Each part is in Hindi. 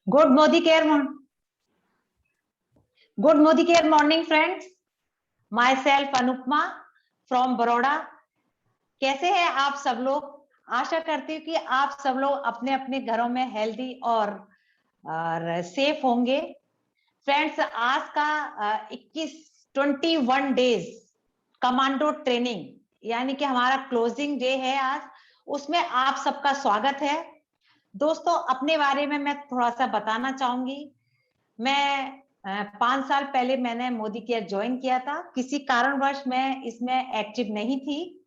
Good Modi Care Good Modi Care morning, friends. Myself Anupma from Baroda. कैसे हैं आप सब लोग? आशा करती हूँ कि आप सब लोग अपने अपने घरों में हेल्दी और सेफ होंगे। फ्रेंड्स, आज का 21 डेज कमांडो ट्रेनिंग यानी कि हमारा क्लोजिंग डे है आज, उसमें आप सबका स्वागत है। दोस्तों, अपने बारे में मैं थोड़ा सा बताना चाहूंगी। मैं 5 साल पहले मैंने मोदी केयर ज्वाइन किया था। किसी कारणवश मैं इसमें एक्टिव नहीं थी,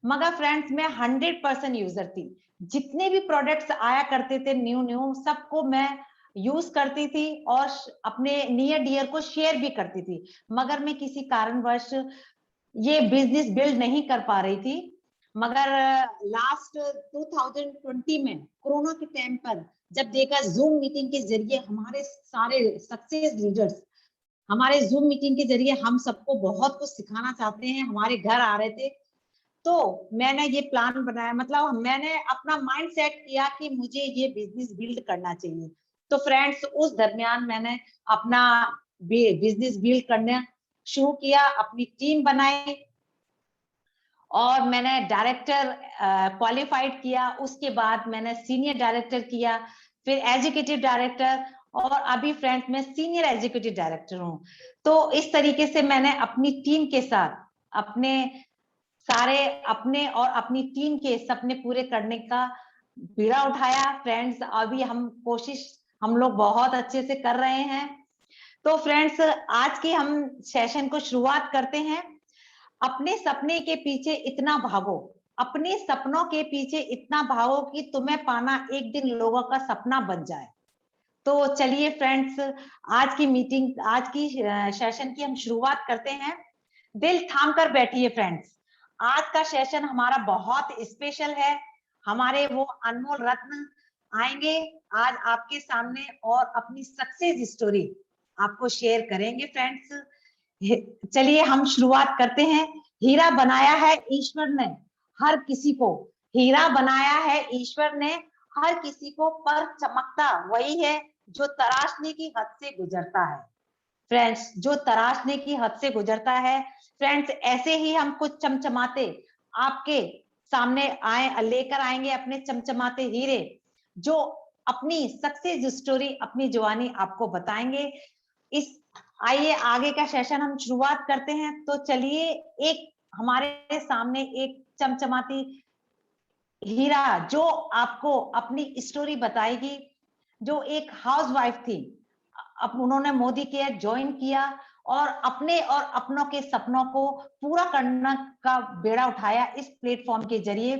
मगर फ्रेंड्स मैं 100% यूजर थी। जितने भी प्रोडक्ट्स आया करते थे न्यू सबको मैं यूज करती थी और अपने नियर डियर को शेयर भी करती थी, मगर मैं किसी कारणवश ये बिजनेस बिल्ड नहीं कर पा रही थी। मगर लास्ट 2020 में कोरोना के टाइम पर जब देखा जूम मीटिंग के जरिए हमारे सारे सक्सेस लीडर्स हमारे जूम मीटिंग के जरिए हम सबको बहुत कुछ सिखाना चाहते हैं, हमारे घर आ रहे थे, तो मैंने ये प्लान बनाया। मतलब मैंने अपना माइंड सेट किया कि मुझे ये बिजनेस बिल्ड करना चाहिए। तो फ्रेंड्स, उस दरमियान मैंने अपना बिजनेस बिल्ड करना शुरू किया, अपनी टीम बनाई और मैंने डायरेक्टर क्वालिफाइड किया। उसके बाद मैंने सीनियर डायरेक्टर किया, फिर एजुकेटिव डायरेक्टर और अभी फ्रेंड्स मैं सीनियर एजुकेटिव डायरेक्टर हूँ। तो इस तरीके से मैंने अपनी टीम के साथ अपने और अपनी टीम के सपने पूरे करने का बीड़ा उठाया। फ्रेंड्स, अभी हम लोग बहुत अच्छे से कर रहे हैं। तो फ्रेंड्स, आज की हम सेशन को शुरुआत करते हैं। अपने सपने के पीछे इतना भागो, अपने सपनों के पीछे इतना भागो कि तुम्हें पाना एक दिन लोगों का सपना बन जाए। तो चलिए फ्रेंड्स, आज की सेशन की हम शुरुआत करते हैं। दिल थाम कर बैठिए फ्रेंड्स, आज का सेशन हमारा बहुत स्पेशल है। हमारे वो अनमोल रत्न आएंगे आज आपके सामने और अपनी सक्सेस स्टोरी आपको शेयर करेंगे। फ्रेंड्स, चलिए हम शुरुआत करते हैं। हीरा बनाया है ईश्वर ने हर किसी को, हीरा बनाया है ईश्वर ने हर किसी को, पर चमकता वही है जो तराशने की हद से गुजरता है। फ्रेंड्स, जो तराशने की हद से गुजरता है। फ्रेंड्स, ऐसे ही हम कुछ चमचमाते आपके सामने लेकर आएंगे अपने चमचमाते हीरे, जो अपनी सक्सेस स्टोरी, अपनी जवानी आपको बताएंगे। आइए आगे का सेशन हम शुरुआत करते हैं। तो चलिए, एक हमारे सामने एक चमचमाती हीरा जो आपको अपनी स्टोरी बताएगी, जो एक हाउसवाइफ थी। अब उन्होंने मोदी केयर ज्वाइन किया और अपने और अपनों के सपनों को पूरा करने का बेड़ा उठाया इस प्लेटफॉर्म के जरिए।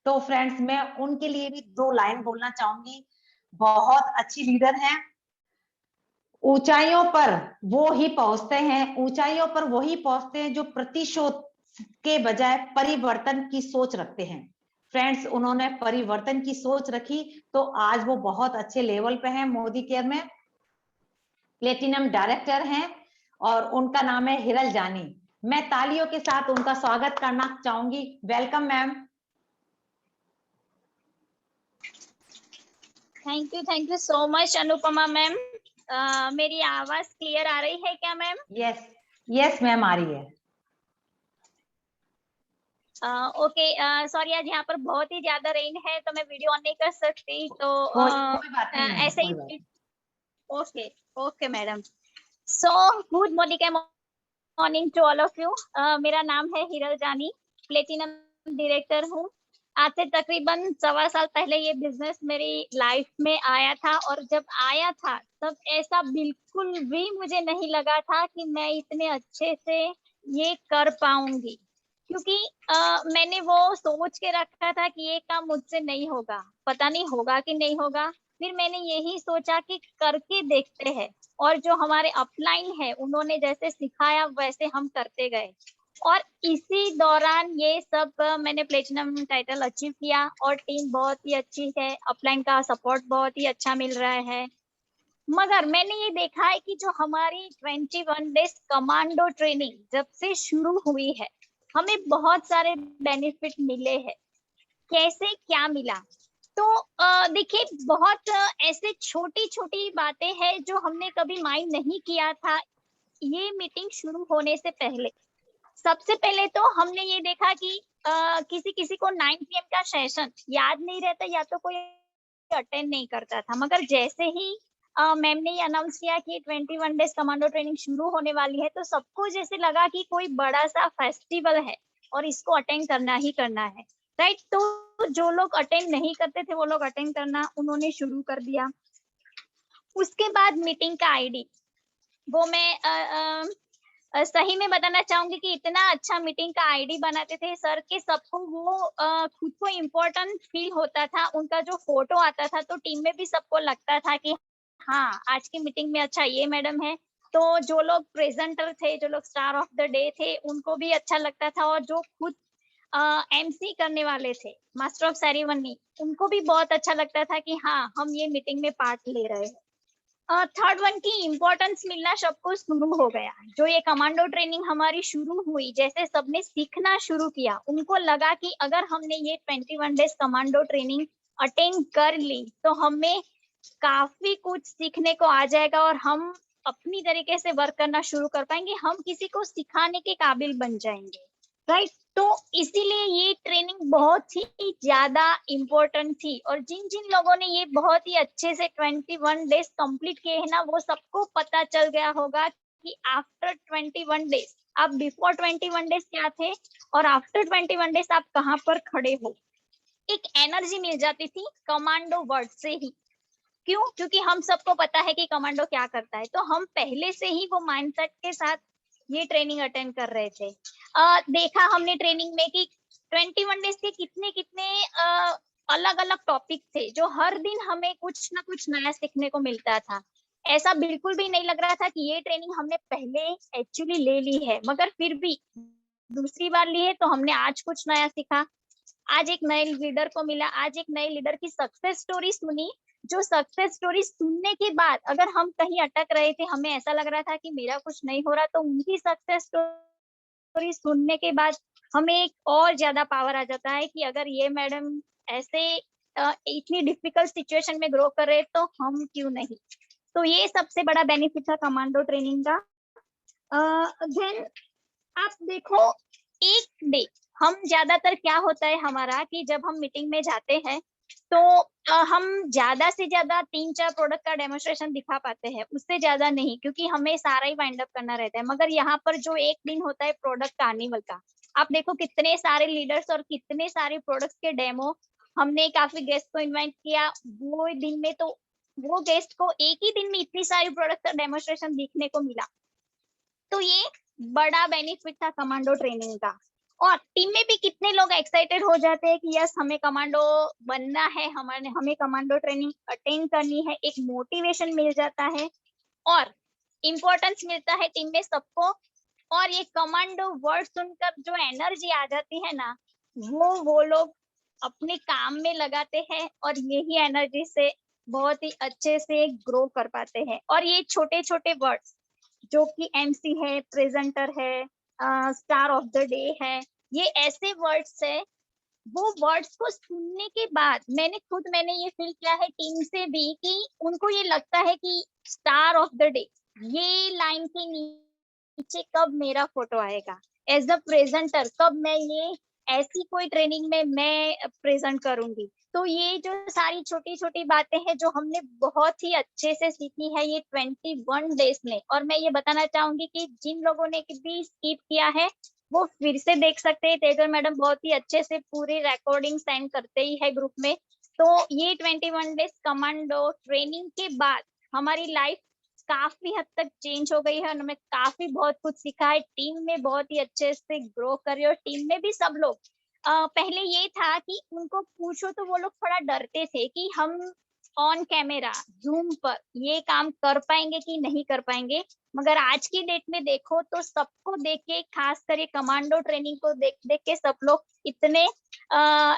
तो फ्रेंड्स, मैं उनके लिए भी 2 लाइन बोलना चाहूंगी। बहुत अच्छी लीडर हैं। ऊंचाइयों पर वो ही पहुंचते हैं, ऊंचाइयों पर वही पहुंचते हैं जो प्रतिशोध के बजाय परिवर्तन की सोच रखते हैं। फ्रेंड्स, उन्होंने परिवर्तन की सोच रखी तो आज वो बहुत अच्छे लेवल पे हैं। मोदी केयर में प्लेटिनम डायरेक्टर हैं और उनका नाम है हिरल जानी। मैं तालियों के साथ उनका स्वागत करना चाहूंगी। Welcome ma'am. Thank you so much Anupama ma'am. मेरी आवाज क्लियर आ रही है क्या मैम? यस मैम, आ रही है। ओके, सॉरी आज यहाँ पर बहुत ही ज्यादा रेन है तो मैं वीडियो ऑन नहीं कर सकती, तो कोई बात नहीं ऐसे ही। Okay madam. So good morning to all of you. मेरा नाम है हिरल जानी, प्लेटिनम डायरेक्टर हूँ। आज से तकरीबन 1.25 साल पहले ये बिजनेस मेरी लाइफ में आया था, और जब आया था तब ऐसा बिल्कुल भी मुझे नहीं लगा था कि मैं इतने अच्छे से ये कर पाऊंगी, क्योंकि मैंने वो सोच के रखा था कि ये काम मुझसे नहीं होगा, पता नहीं होगा कि नहीं होगा। फिर मैंने यही सोचा कि करके देखते हैं, और जो हमारे अपलाइन है उन्होंने जैसे सिखाया वैसे हम करते गए, और इसी दौरान ये सब मैंने प्लेटिनम टाइटल अचीव किया। और टीम बहुत ही अच्छी है, अपलाइन का सपोर्ट बहुत ही अच्छा मिल रहा है। मगर मैंने ये देखा है कि जो हमारी 21 डेज कमांडो ट्रेनिंग जब से शुरू हुई है, हमें बहुत सारे बेनिफिट मिले हैं। कैसे क्या मिला, तो देखिए बहुत ऐसे छोटी छोटी बातें हैं जो हमने कभी माइंड नहीं किया था ये मीटिंग शुरू होने से पहले। सबसे पहले तो हमने ये देखा कि किसी किसी को 9 PM का सेशन याद नहीं रहता या तो कोई अटेंड नहीं करता था, मगर जैसे ही मैम ने ये अनाउंस किया कि 21 डेज कमांडो ट्रेनिंग शुरू होने वाली है, तो सबको जैसे लगा कि कोई बड़ा सा फेस्टिवल है और इसको अटेंड करना ही करना है, राइट। तो जो लोग अटेंड नहीं करते थे वो लोग अटेंड करना उन्होंने शुरू कर दिया। उसके बाद मीटिंग का आईडी वो मैं सही में बताना चाहूंगी कि इतना अच्छा मीटिंग का आईडी बनाते थे सर के सबको वो खुद को इम्पोर्टेंट फील होता था। उनका जो फोटो आता था तो टीम में भी सबको लगता था कि हाँ आज की मीटिंग में अच्छा ये मैडम है। तो जो लोग प्रेजेंटर थे, जो लोग स्टार ऑफ द डे थे, उनको भी अच्छा लगता था, और जो खुद एमसी करने वाले थे, मास्टर ऑफ सेरेमनी, उनको भी बहुत अच्छा लगता था कि हाँ हम ये मीटिंग में पार्ट ले रहे हैं। थर्ड वन की इम्पोर्टेंस मिलना सबको शुरू हो गया। जो ये कमांडो ट्रेनिंग हमारी शुरू हुई, जैसे सबने सीखना शुरू किया, उनको लगा कि अगर हमने ये 21 डेज कमांडो ट्रेनिंग अटेंड कर ली तो हमें काफी कुछ सीखने को आ जाएगा और हम अपनी तरीके से वर्क करना शुरू कर पाएंगे, हम किसी को सिखाने के काबिल बन जाएंगे, राइट। तो इसीलिए ये ट्रेनिंग बहुत ही ज्यादा इम्पोर्टेंट थी, और जिन जिन लोगों ने ये बहुत ही अच्छे से 21 डेज कंप्लीट किए हैं ना, वो सबको पता चल गया होगा कि आफ्टर 21 डेज आप बिफोर 21 डेज क्या थे और आफ्टर 21 डेज आप कहाँ पर खड़े हो। एक एनर्जी मिल जाती थी कमांडो वर्ड से ही। क्यों? क्योंकि हम सबको पता है कि कमांडो क्या करता है, तो हम पहले से ही वो माइंडसेट के साथ ये ट्रेनिंग अटेंड कर रहे थे। देखा हमने ट्रेनिंग में कि 21 डेज के कितने कितने अलग अलग टॉपिक थे, जो हर दिन हमें कुछ ना कुछ नया सीखने को मिलता था। ऐसा बिल्कुल भी नहीं लग रहा था कि ये ट्रेनिंग हमने पहले एक्चुअली ले ली है, मगर फिर भी दूसरी बार ली है तो हमने आज कुछ नया सीखा। आज एक नए लीडर को मिला, आज एक नए लीडर की सक्सेस स्टोरी सुनी। जो सक्सेस स्टोरी सुनने के बाद अगर हम कहीं अटक रहे थे, हमें ऐसा लग रहा था कि मेरा कुछ नहीं हो रहा, तो उनकी सक्सेस स्टोरी सुनने के बाद हमें एक और ज्यादा पावर आ जाता है कि अगर ये मैडम ऐसे इतनी डिफिकल्ट सिचुएशन में ग्रो कर रहे तो हम क्यों नहीं। तो ये सबसे बड़ा बेनिफिट था कमांडो ट्रेनिंग का। देन आप देखो एक डे हम ज्यादातर क्या होता है हमारा कि जब हम मीटिंग में जाते हैं तो हम ज्यादा से ज्यादा 3-4 प्रोडक्ट का डेमोन्स्ट्रेशन दिखा पाते हैं, उससे ज्यादा नहीं, क्योंकि हमें सारा ही वाइंड अप करना रहता है। मगर यहाँ पर जो एक दिन होता है प्रोडक्ट कार्निवल का, आप देखो कितने सारे लीडर्स और कितने सारे प्रोडक्ट्स के डेमो, हमने काफी गेस्ट को इन्वाइट किया वो दिन में, तो वो गेस्ट को एक ही दिन में इतनी सारी प्रोडक्ट का डेमोन्स्ट्रेशन देखने को मिला। तो ये बड़ा बेनिफिट था कमांडो ट्रेनिंग का। और टीम में भी कितने लोग एक्साइटेड हो जाते हैं कि यस हमें कमांडो बनना है, हमें कमांडो ट्रेनिंग अटेंड करनी है, एक मोटिवेशन मिल जाता है और इम्पोर्टेंस मिलता है टीम में सबको। और ये कमांडो वर्ड सुनकर जो एनर्जी आ जाती है ना, वो लोग अपने काम में लगाते हैं और यही एनर्जी से बहुत ही अच्छे से ग्रो कर पाते हैं। और ये छोटे छोटे वर्ड्स जो कि एमसी है, प्रेजेंटर है, स्टार ऑफ द डे है, ये ऐसे वर्ड्स है, वो वर्ड्स को सुनने के बाद मैंने ये फील किया है टीम से भी कि उनको ये लगता है कि स्टार ऑफ द डे ये लाइन के नीचे कब मेरा फोटो आएगा, एज अ प्रेजेंटर कब मैं ये ऐसी कोई ट्रेनिंग में मैं प्रेजेंट करूंगी। तो ये जो सारी छोटी छोटी बातें हैं जो हमने बहुत ही अच्छे से सीखी है ये 21 डेज में। और मैं ये बताना चाहूंगी कि जिन लोगों ने भी स्किप किया है वो फिर से देख सकते हैं, तेजल मैडम बहुत ही अच्छे से पूरी रिकॉर्डिंग सेंड करते ही है ग्रुप में। तो ये 21 डेज कमांडो ट्रेनिंग के बाद हमारी लाइफ काफी हद तक चेंज हो गई है और हमें काफी बहुत कुछ सीखा है, टीम में बहुत ही अच्छे से ग्रो कर रही है। और टीम में भी सब लोग पहले ये था कि उनको पूछो तो वो लोग थोड़ा डरते थे कि हम ऑन कैमरा जूम पर ये काम कर पाएंगे कि नहीं कर पाएंगे। मगर आज की डेट में देखो तो सबको देख के, खास कर ये कमांडो ट्रेनिंग को देख देख के सब लोग इतने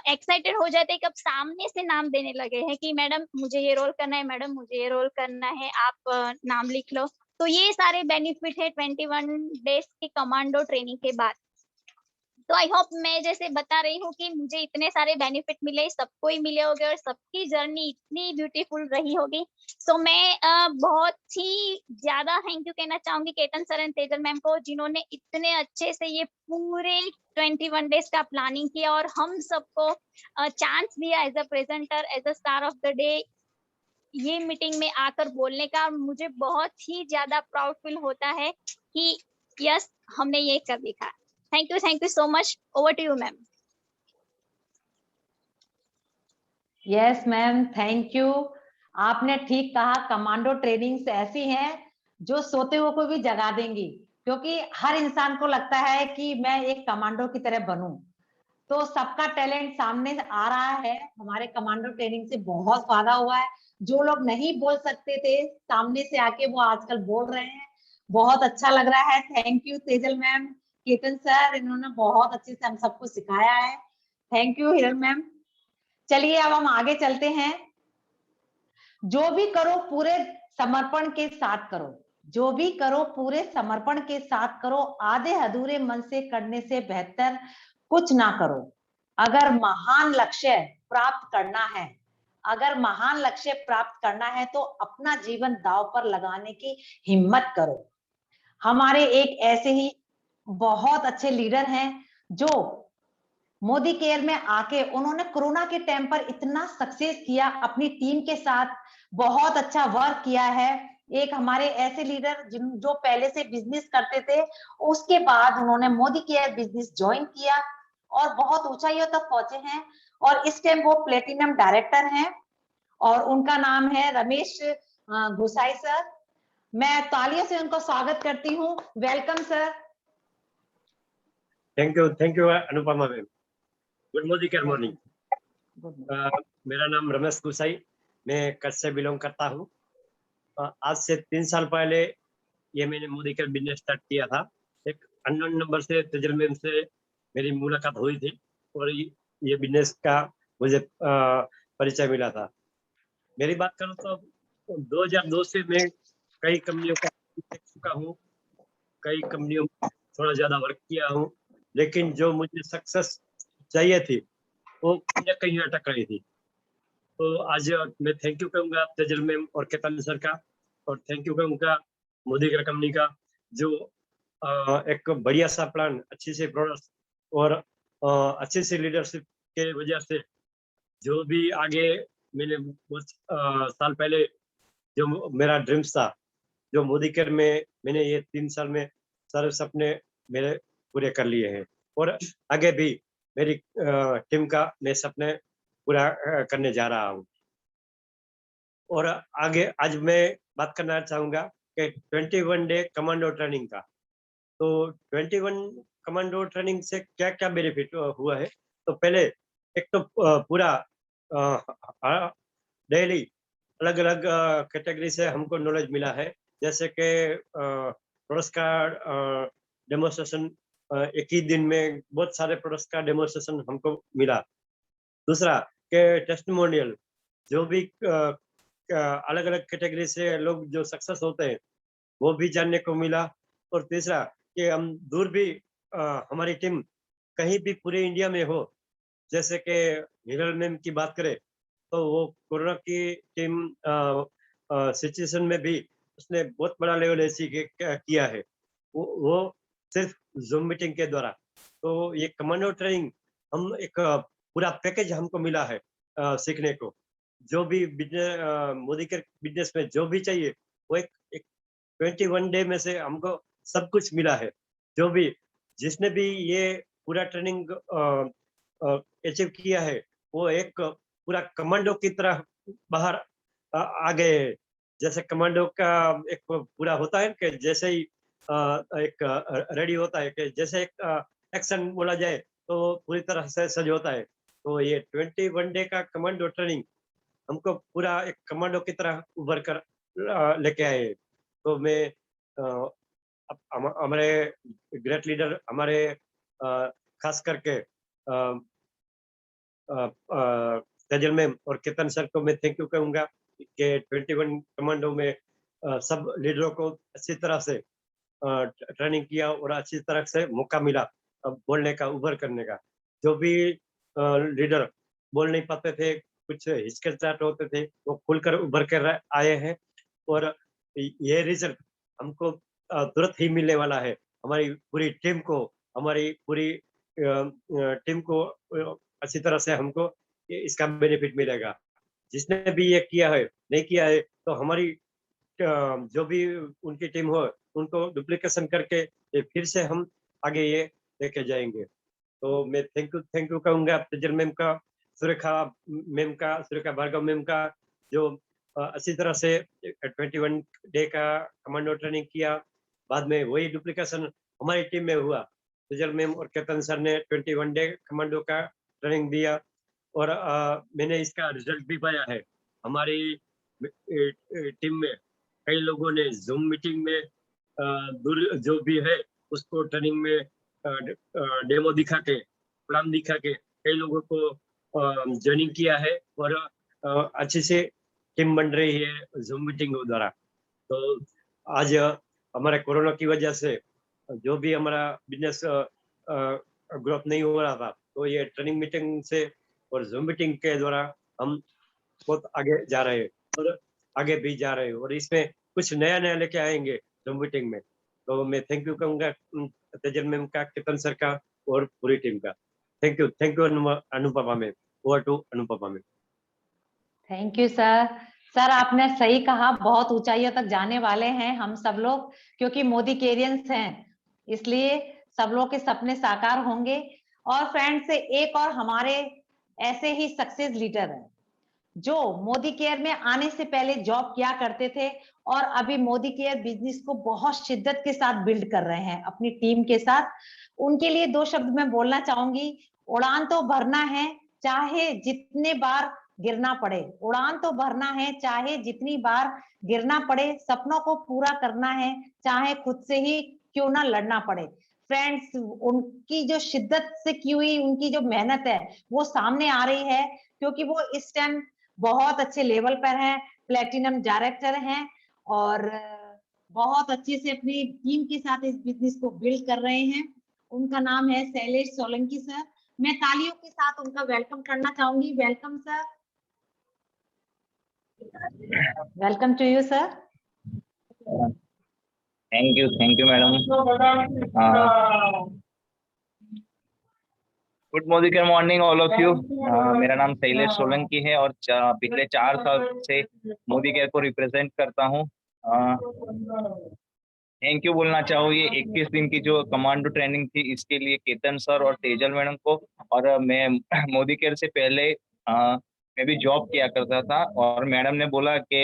एक्साइटेड हो जाते हैं कि अब सामने से नाम देने लगे हैं कि मैडम मुझे ये रोल करना है, मैडम मुझे ये रोल करना है, आप नाम लिख लो। तो ये सारे बेनिफिट है 21 डेज की कमांडो ट्रेनिंग के बाद। तो आई होप मैं जैसे बता रही हूँ कि मुझे इतने सारे बेनिफिट मिले, सबको ही मिले होंगे और सबकी जर्नी इतनी ब्यूटीफुल रही होगी। सो मैं बहुत ही ज्यादा थैंक यू कहना चाहूंगी Ketan sir and Tejal ma'am को, जिन्होंने इतने अच्छे से ये पूरे 21 डेज का प्लानिंग किया और हम सबको चांस दिया as a presenter, as a star of the day ये मीटिंग में आकर बोलने का। मुझे बहुत ही ज्यादा प्राउड फील होता है कि यस हमने ये कर दिखा। Thank you so much. Over to you ma'am. Yes ma'am, thank you. आपने ठीक कहा, कमांडो ट्रेनिंग्स ऐसी हैं जो सोते हुए को भी जगा देंगी, क्योंकि हर इंसान को लगता है कि मैं एक कमांडो की तरह बनूं। तो सबका टैलेंट सामने आ रहा है। हमारे कमांडो ट्रेनिंग से बहुत फायदा हुआ है। जो लोग नहीं बोल सकते थे, सामने से आके वो आजकल बोल रहे हैं। बहुत अच्छा लग रहा है। Thank you Tejal ma'am, Ketan sir, इन्होंने बहुत अच्छे से हम सबको सिखाया है। Thank you Hiral ma'am. चलिए अब हम आगे चलते हैं। जो भी करो पूरे समर्पण के साथ करो। जो भी करो पूरे समर्पण के साथ करो। आधे अधूरे मन से करने से बेहतर कुछ ना करो। अगर महान लक्ष्य प्राप्त करना है, अगर महान लक्ष्य प्राप्त करना है तो अपना जीवन दांव पर लगाने की हिम्मत करो। हमारे एक ऐसे ही बहुत अच्छे लीडर हैं जो मोदी केयर में आके उन्होंने कोरोना के टाइम पर इतना सक्सेस किया, अपनी टीम के साथ बहुत अच्छा वर्क किया है। एक हमारे ऐसे लीडर जो पहले से बिजनेस करते थे, उसके बाद उन्होंने मोदी केयर बिजनेस ज्वाइन किया और बहुत ऊंचाइयों तक पहुंचे हैं। और इस टाइम वो प्लेटिनम डायरेक्टर हैं और उनका नाम है रमेश गुसाई सर। मैं तालियों से उनको स्वागत करती हूँ। Welcome sir. Thank you Anupama ma'am. Good morning. मेरा नाम रमेश गुसाई, मैं कच्छ से बिलोंग करता हूँ। आज से 3 साल पहले ये मैंने मोदी केयर बिजनेस स्टार्ट किया था। एक अननोन नंबर से तेजल मैम से मेरी मुलाकात हुई थी और ये बिजनेस का मुझे परिचय मिला था। मेरी बात करूँ तो 2002 से मैं कई कंपनियों का देख चुका हूँ, कई कंपनियों में थोड़ा ज्यादा वर्क किया हूँ, लेकिन जो मुझे सक्सेस चाहिए थी वो कहीं ना कहीं अटक रही थी। तो आज मैं थैंक यू कहूँगा तेजल मैम और केतन सर का, और थैंक यू कहूँगा मोदी केयर कंपनी का, जो एक बढ़िया सा प्लान, अच्छी सी प्रोडक्ट और अच्छी सी लीडरशिप के वजह से जो भी आगे मैंने कुछ साल पहले जो मेरा ड्रीम्स था, जो मोदी केयर में मैंने ये 3 साल में सारे सपने मेरे पूरे कर लिए हैं और आगे भी मेरी टीम का मैं सपने पूरा करने जा रहा हूँ। और आगे आज मैं बात करना चाहूँगा कि 21 डे कमांडो ट्रेनिंग का। तो 21 कमांडो ट्रेनिंग से क्या-क्या बेनिफिट हुआ है। तो पहले एक तो पूरा डेली अलग-अलग कैटेगरी से हमको नॉलेज मिला है। जैसे कि प्रोडक्ट्स का डेमोन्स्ट्रेशन, एक ही दिन में बहुत सारे प्रोडक्ट्स का डेमोन्स्ट्रेशन हमको मिला। दूसरा कि टेस्टिमोनियल, जो भी अलग-अलग कैटेगरी से लोग जो सक्सेस होते हैं वो भी जानने को मिला। और तीसरा कि हम दूर भी हमारी टीम कहीं भी पूरे इंडिया में हो, जैसे कि हिरल मैम की बात करें तो वो कोरोना की टीम सिचुएशन में भी उसने बहुत बड़ा लेवल अचीव किया है, वो सिर्फ जूम मीटिंग के द्वारा। तो ये कमांडो ट्रेनिंग हम एक पूरा पैकेज हमको मिला है सीखने को। जो भी बिजनेस मोदी के बिजनेस में जो भी चाहिए वो एक 21 डे में से हमको सब कुछ मिला है। जो भी जिसने भी ये पूरा ट्रेनिंग अचीव किया है वो एक पूरा कमांडो की तरह बाहर आ गए हैं। जैसे कमांडो का एक पूरा होता है कि जैसे ही एक रेडी होता है कि जैसे एक एक्शन बोला जाए तो पूरी तरह से सज होता है। तो ये 21 डे का कमांडो ट्रेनिंग हमको पूरा एक कमांडो की तरह उभर कर लेके आए। तो मैं हमारे ग्रेट लीडर, हमारे खास करके तेजल मैम और केतन सर को मैं थैंक यू कहूँगा कि 21 कमांडो में सब लीडरों को अच्छी तरह से ट्रेनिंग किया और अच्छी तरह से मौका मिला बोलने का, उभर करने का। जो भी लीडर बोल नहीं पाते थे, कुछ हिचकिचाहट होते थे, वो खुलकर उभर कर आए हैं और ये रिजल्ट हमको तुरंत ही मिलने वाला है। हमारी पूरी टीम को, हमारी पूरी टीम को अच्छी तरह से हमको इसका बेनिफिट मिलेगा। जिसने भी ये किया है, नहीं किया है, तो हमारी जो भी उनकी टीम हो, उनको डुप्लीकेशन करके ये फिर से हम आगे ये लेके जाएंगे। तो मैं थैंक यू कहूँगा तेजल मैम का, सुरेखा भार्गव मैम का, जो अच्छी तरह से 21 डे का कमांडो ट्रेनिंग किया। बाद में वही डुप्लीकेशन हमारी टीम में हुआ। तेजल मैम और केतन सर ने 21 डे कमांडो का ट्रेनिंग दिया और मैंने इसका रिजल्ट भी पाया है। हमारी टीम में कई लोगों ने जूम मीटिंग में दूर जो भी है उसको ट्रेनिंग में डेमो दिखा के, प्लान दिखा के कई लोगों को ज्वाइनिंग किया है और अच्छे से टीम बन रही है जूम मीटिंग द्वारा। तो आज हमारे कोरोना की वजह से जो भी हमारा बिजनेस ग्रोथ नहीं हो रहा था, तो ये ट्रेनिंग मीटिंग से और जूम मीटिंग के द्वारा हम बहुत आगे जा रहे हैं और आगे भी जा रहे हैं और इसमें कुछ नया नया लेके आएंगे जूम मीटिंग में। तो मैं थैंक यू कहूँगा तेजल मैम का, केतन सर का और पूरी टीम का। Thank you Anupama ma'am. Over to Anupama ma'am. Thank you sir. Sir आपने सही कहा, बहुत ऊंचाइयों तक जाने वाले हैं हम सब लोग, क्योंकि मोदी केरियंस हैं, इसलिए सब लोग के सपने साकार होंगे। और फ्रेंड्स, एक और हमारे ऐसे ही सक्सेस लीडर हैं जो मोदी केयर में आने से पहले जॉब किया करते थे और अभी मोदी केयर बिजनेस को बहुत शिद्दत के साथ बिल्ड कर रहे हैं अपनी टीम के साथ। उनके लिए दो शब्द मैं बोलना चाहूंगी। उड़ान तो भरना है, चाहे जितने बार गिरना पड़े। उड़ान तो भरना है, चाहे जितनी बार गिरना पड़े। सपनों को पूरा करना है, चाहे खुद से ही क्यों ना लड़ना पड़े। फ्रेंड्स, उनकी जो शिद्दत से की हुई उनकी जो मेहनत है वो सामने आ रही है, क्योंकि वो इस टाइम बहुत अच्छे लेवल पर हैं, प्लेटिनम डायरेक्टर हैं और बहुत अच्छे से अपनी टीम के साथ इस बिजनेस को बिल्ड कर रहे हैं। उनका नाम है शैलेश सोलंकी सर। मैं तालियों के साथ उनका वेलकम करना चाहूंगी। Welcome sir. Welcome to you sir. Thank you madam. Good morning all of you. मेरा नाम शैलेश सोलंकी है और पिछले 4 साल से मोदी केयर को रिप्रेजेंट करता हूँ। थैंक यू बोलना चाहूँ ये 21 दिन की जो कमांडो ट्रेनिंग थी इसके लिए केतन सर और तेजल मैडम को। और मैं मोदी केयर से पहले मैं भी जॉब किया करता था और मैडम ने बोला कि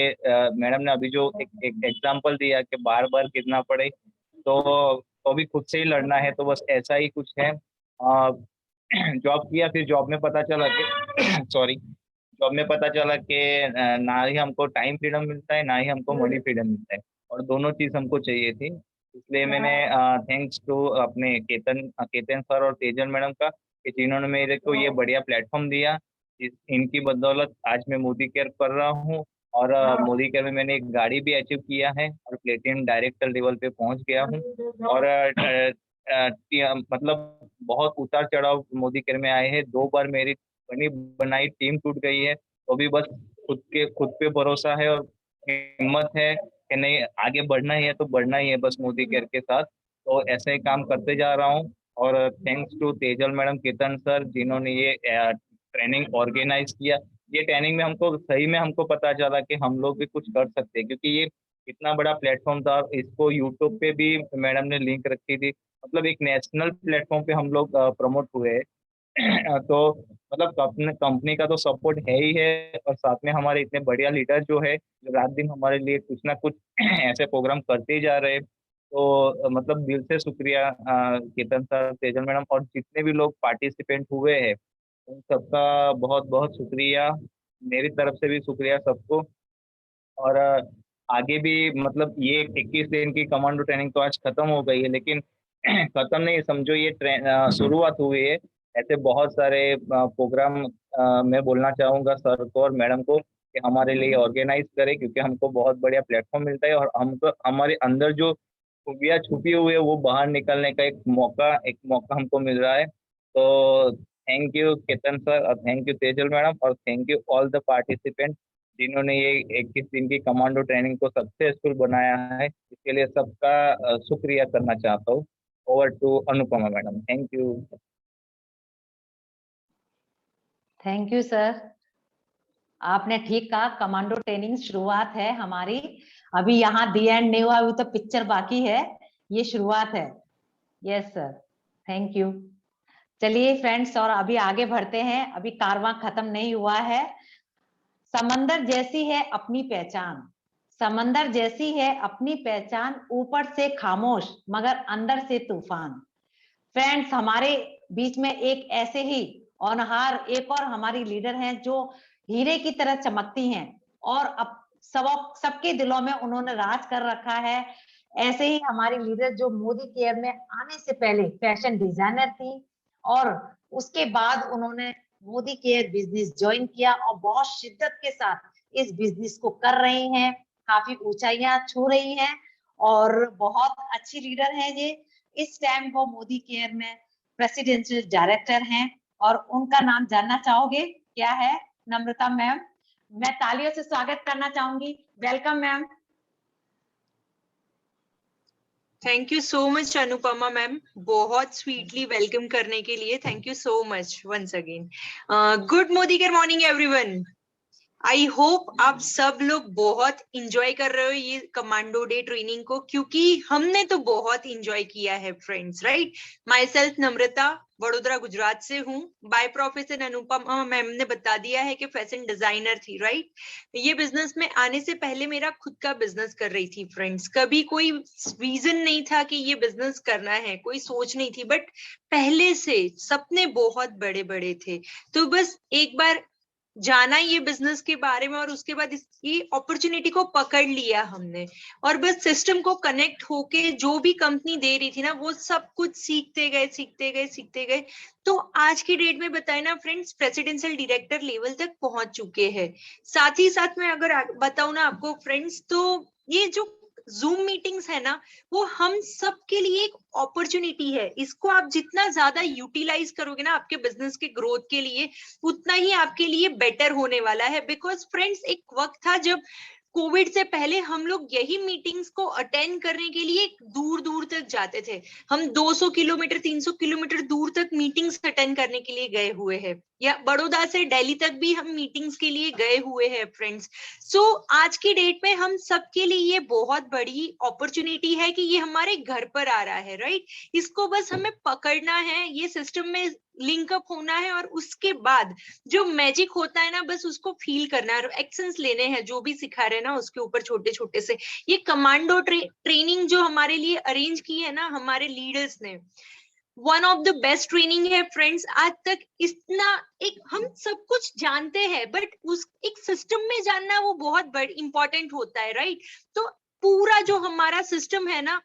मैडम ने अभी जो एक एग्जाम्पल दिया कि बार बार गिरना पड़े तो भी खुद से ही लड़ना है, तो बस ऐसा ही कुछ है। जॉब किया, फिर जॉब में पता चला कि जॉब में पता चला कि ना ही हमको टाइम फ्रीडम मिलता है, ना ही हमको मनी फ्रीडम मिलता है, और दोनों चीज हमको चाहिए थी। इसलिए मैंने थैंक्स टू अपने केतन सर और तेजल मैडम का कि जिन्होंने मेरे को ये बढ़िया प्लेटफॉर्म दिया। इनकी बदौलत आज मैं मोदी केयर कर रहा हूँ और मोदी केयर में मैंने एक गाड़ी भी अचीव किया है और प्लेटिनम डायरेक्टर लेवल पे पहुंच गया हूँ। और मतलब बहुत उतार चढ़ाव मोदी केयर में आए हैं। 2 बार मेरी बनी बनाई टीम टूट गई है, तो भी बस खुद पे भरोसा है और हिम्मत है कि नहीं, आगे बढ़ना ही है तो बढ़ना ही है बस मोदी केयर के साथ। तो ऐसे ही काम करते जा रहा हूँ। और thanks to Tejal madam, Ketan sir, जिन्होंने ये ट्रेनिंग ऑर्गेनाइज किया। ये ट्रेनिंग में हमको पता चला कि हम लोग भी कुछ कर सकते हैं, क्योंकि ये इतना बड़ा प्लेटफॉर्म था। इसको यूट्यूब पे भी मैडम ने लिंक रखी थी, मतलब एक नेशनल प्लेटफॉर्म पे हम लोग प्रमोट हुए हैं। तो मतलब कंपनी का तो सपोर्ट है ही है, और साथ में हमारे इतने बढ़िया लीडर जो है, जो रात दिन हमारे लिए कुछ ना कुछ ऐसे प्रोग्राम करते ही जा रहे हैं। तो मतलब दिल से शुक्रिया केतन सर, तेजल मैडम, और जितने भी लोग पार्टिसिपेंट हुए हैं उन सबका बहुत बहुत शुक्रिया। मेरी तरफ से भी शुक्रिया सबको। और आगे भी मतलब ये 21 दिन की कमांडो ट्रेनिंग तो आज खत्म हो गई है, लेकिन खत्म नहीं समझो, ये शुरुआत हुई है। ऐसे बहुत सारे प्रोग्राम मैं बोलना चाहूँगा सर को और मैडम को कि हमारे लिए ऑर्गेनाइज करें, क्योंकि हमको बहुत बढ़िया प्लेटफॉर्म मिलता है और हमको हमारे अंदर जो खूबियां छुपी हुई है वो बाहर निकलने का एक मौका हमको मिल रहा है। तो थैंक यू केतन सर और थैंक यू तेजल मैडम और thank you all the participant जिन्होंने ये 21 दिन की कमांडो ट्रेनिंग को सक्सेसफुल बनाया है। इसके लिए सबका शुक्रिया करना चाहता हूँ। Over to Anupama madam, thank you. Thank you sir, आपने ठीक कहा, कमांडो ट्रेनिंग शुरुआत है हमारी, अभी यहाँ दी एंड नहीं हुआ, अभी तो पिक्चर बाकी है, ये शुरुआत है। Yes sir, thank you. चलिए फ्रेंड्स, और अभी आगे बढ़ते हैं, अभी कारवां खत्म नहीं हुआ है। समंदर जैसी है अपनी पहचान, समंदर जैसी है अपनी पहचान, ऊपर से खामोश मगर अंदर से तूफान। फ्रेंड्स, हमारे बीच में एक ऐसे ही होनहार एक और हमारी लीडर हैं जो हीरे की तरह चमकती हैं और अब सबके दिलों में उन्होंने राज कर रखा है। ऐसे ही हमारी लीडर जो मोदी केयर में आने से पहले फैशन डिजाइनर थी और उसके बाद उन्होंने मोदी केयर बिजनेस ज्वाइन किया और बहुत शिद्दत के साथ इस बिजनेस को कर रही हैं, काफी ऊंचाइयां छू रही हैं और बहुत अच्छी लीडर है ये। इस टाइम वो मोदी केयर में प्रेसिडेंशियल डायरेक्टर हैं और उनका नाम जानना चाहोगे क्या है? नम्रता मैम, मैं तालियों से स्वागत करना चाहूंगी। Welcome ma'am. Thank you so much Anupama ma'am, बहुत स्वीटली वेलकम करने के लिए thank you so much once again. Good Modicare morning everyone. I hope आप सब लोग बहुत इंजॉय कर रहे हो ये कमांडो डे ट्रेनिंग को, क्योंकि हमने तो बहुत इंजॉय किया है फ्रेंड्स, राइट। माई सेल्फ नम्रता, वडोदरा गुजरात से हूँ। बाय प्रोफेशन अनुपमा मैम ने बता दिया है कि फैशन डिजाइनर थी, राइट। ये बिजनेस में आने से पहले मेरा खुद का बिजनेस कर रही थी फ्रेंड्स। कभी कोई रीजन नहीं था कि ये बिजनेस करना है, कोई सोच नहीं थी, बट पहले से सपने बहुत बड़े बड़े थे। तो बस एक बार जाना ये बिजनेस के बारे में और उसके बाद इसकी अपॉर्चुनिटी को पकड़ लिया हमने और बस सिस्टम को कनेक्ट होके जो भी कंपनी दे रही थी ना वो सब कुछ सीखते गए। तो आज की डेट में बताए ना फ्रेंड्स, प्रेसिडेंशियल डायरेक्टर लेवल तक पहुंच चुके हैं। साथ ही साथ में अगर बताऊं ना आपको फ्रेंड्स, तो ये जो जूम मीटिंग्स है ना, वो हम सब के लिए एक अपॉर्चुनिटी है। इसको आप जितना ज्यादा यूटिलाइज करोगे ना आपके बिजनेस के ग्रोथ के लिए, उतना ही आपके लिए बेटर होने वाला है। बिकॉज फ्रेंड्स, एक वक्त था जब कोविड से पहले हम लोग यही मीटिंग्स को अटेंड करने के लिए दूर दूर तक जाते थे। हम 200 किलोमीटर 300 किलोमीटर दूर तक मीटिंग्स अटेंड करने के लिए गए हुए हैं, या बड़ौदा से दिल्ली तक भी हम मीटिंग्स के लिए गए हुए हैं फ्रेंड्स। सो आज की डेट में हम सबके लिए ये बहुत बड़ी अपॉर्चुनिटी है कि ये हमारे घर पर आ रहा है, राइट। इसको बस हमें पकड़ना है, ये सिस्टम में लिंकअप होना है और उसके बाद जो मैजिक होता है ना, बस उसको फील करना है और एक्शंस लेने हैं जो भी सिखा रहे हैं ना उसके ऊपर छोटे छोटे से। ये कमांडो ट्रेनिंग जो हमारे लिए अरेंज की है ना हमारे लीडर्स ने, one of the best training है फ्रेंड्स। आज तक इतना एक हम सब कुछ जानते हैं, बट उस एक सिस्टम में जानना वो बहुत बड़ा इंपॉर्टेंट होता है, राइट। तो पूरा जो हमारा सिस्टम है ना,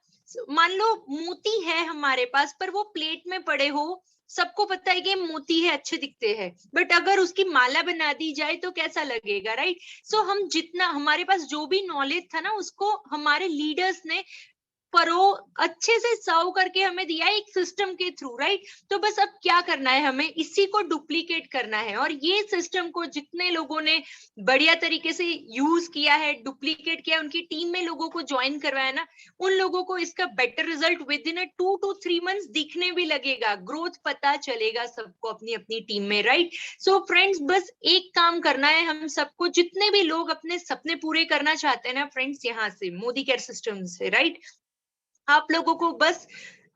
मान लो मोती है हमारे पास पर वो प्लेट में पड़े हो, सबको पता है कि मोती है, अच्छे दिखते हैं, बट अगर उसकी माला बना दी जाए तो कैसा लगेगा, राइट। सो हम जितना हमारे पास जो भी नॉलेज था ना उसको हमारे लीडर्स ने अच्छे से सर्व करके हमें दिया है एक सिस्टम के थ्रू, राइट। तो बस अब क्या करना है, हमें इसी को डुप्लीकेट करना है और ये सिस्टम को जितने लोगों ने बढ़िया तरीके से यूज किया है, डुप्लीकेट किया, उनकी टीम में लोगों को ज्वाइन करवाया ना, उन लोगों को इसका better result with in 2 to 3 months दिखने भी लगेगा, ग्रोथ पता चलेगा सबको अपनी अपनी टीम में, राइट। सो फ्रेंड्स, बस एक काम करना है हम सबको, जितने भी लोग अपने सपने पूरे करना चाहते हैं ना फ्रेंड्स, यहाँ से मोदी केयर सिस्टम से, राइट, आप लोगों को बस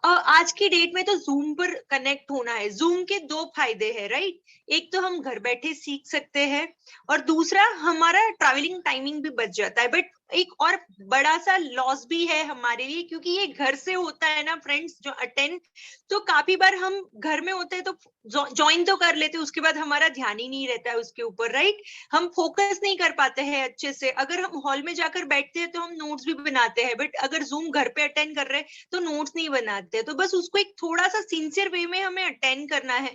आज की डेट में तो जूम पर कनेक्ट होना है। जूम के 2 फायदे हैं, राइट। एक तो हम घर बैठे सीख सकते हैं और दूसरा हमारा ट्रैवलिंग टाइमिंग भी बच जाता है। बट एक और बड़ा सा लॉस भी है हमारे लिए, क्योंकि ये घर से होता है ना फ्रेंड्स जो अटेंड, तो काफी बार हम घर में होते हैं तो ज्वाइन तो कर लेते हैं, उसके बाद हमारा ध्यान ही नहीं रहता है उसके ऊपर, राइट। हम फोकस नहीं कर पाते हैं अच्छे से। अगर हम हॉल में जाकर बैठते हैं तो हम नोट्स भी बनाते हैं, बट अगर जूम घर पे अटेंड कर रहे हैं तो नोट्स नहीं बनाते। तो बस उसको एक थोड़ा सा सिंसियर वे में हमें अटेंड करना है।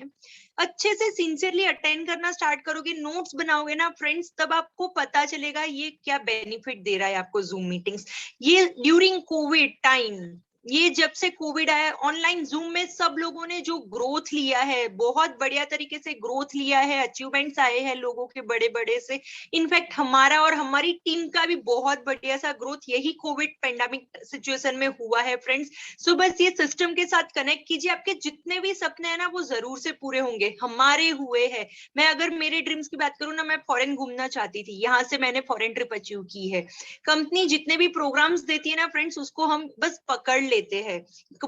अच्छे से सिंसियरली अटेंड करना स्टार्ट करोगे, नोट्स बनाओगे ना फ्रेंड्स, तब आपको पता चलेगा ये क्या बेनिफिट दे रहा है आपको जूम मीटिंग्स। ये ड्यूरिंग कोविड टाइम, ये जब से कोविड आया, ऑनलाइन जूम में सब लोगों ने जो ग्रोथ लिया है, बहुत बढ़िया तरीके से ग्रोथ लिया है, अचीवमेंट्स आए हैं लोगों के बड़े बड़े से। इनफैक्ट हमारा और हमारी टीम का भी बहुत बढ़िया सा ग्रोथ यही कोविड पेंडेमिक सिचुएशन में हुआ है फ्रेंड्स। सो बस ये सिस्टम के साथ कनेक्ट कीजिए, आपके जितने भी सपने हैं ना वो जरूर से पूरे होंगे, हमारे हुए हैं। मैं अगर मेरे ड्रीम्स की बात करूँ ना, मैं फॉरेन घूमना चाहती थी, यहाँ से मैंने फॉरेन ट्रिप अचीव की है। कंपनी जितने भी प्रोग्राम्स देती है ना फ्रेंड्स, उसको हम बस पकड़ लेते हैं।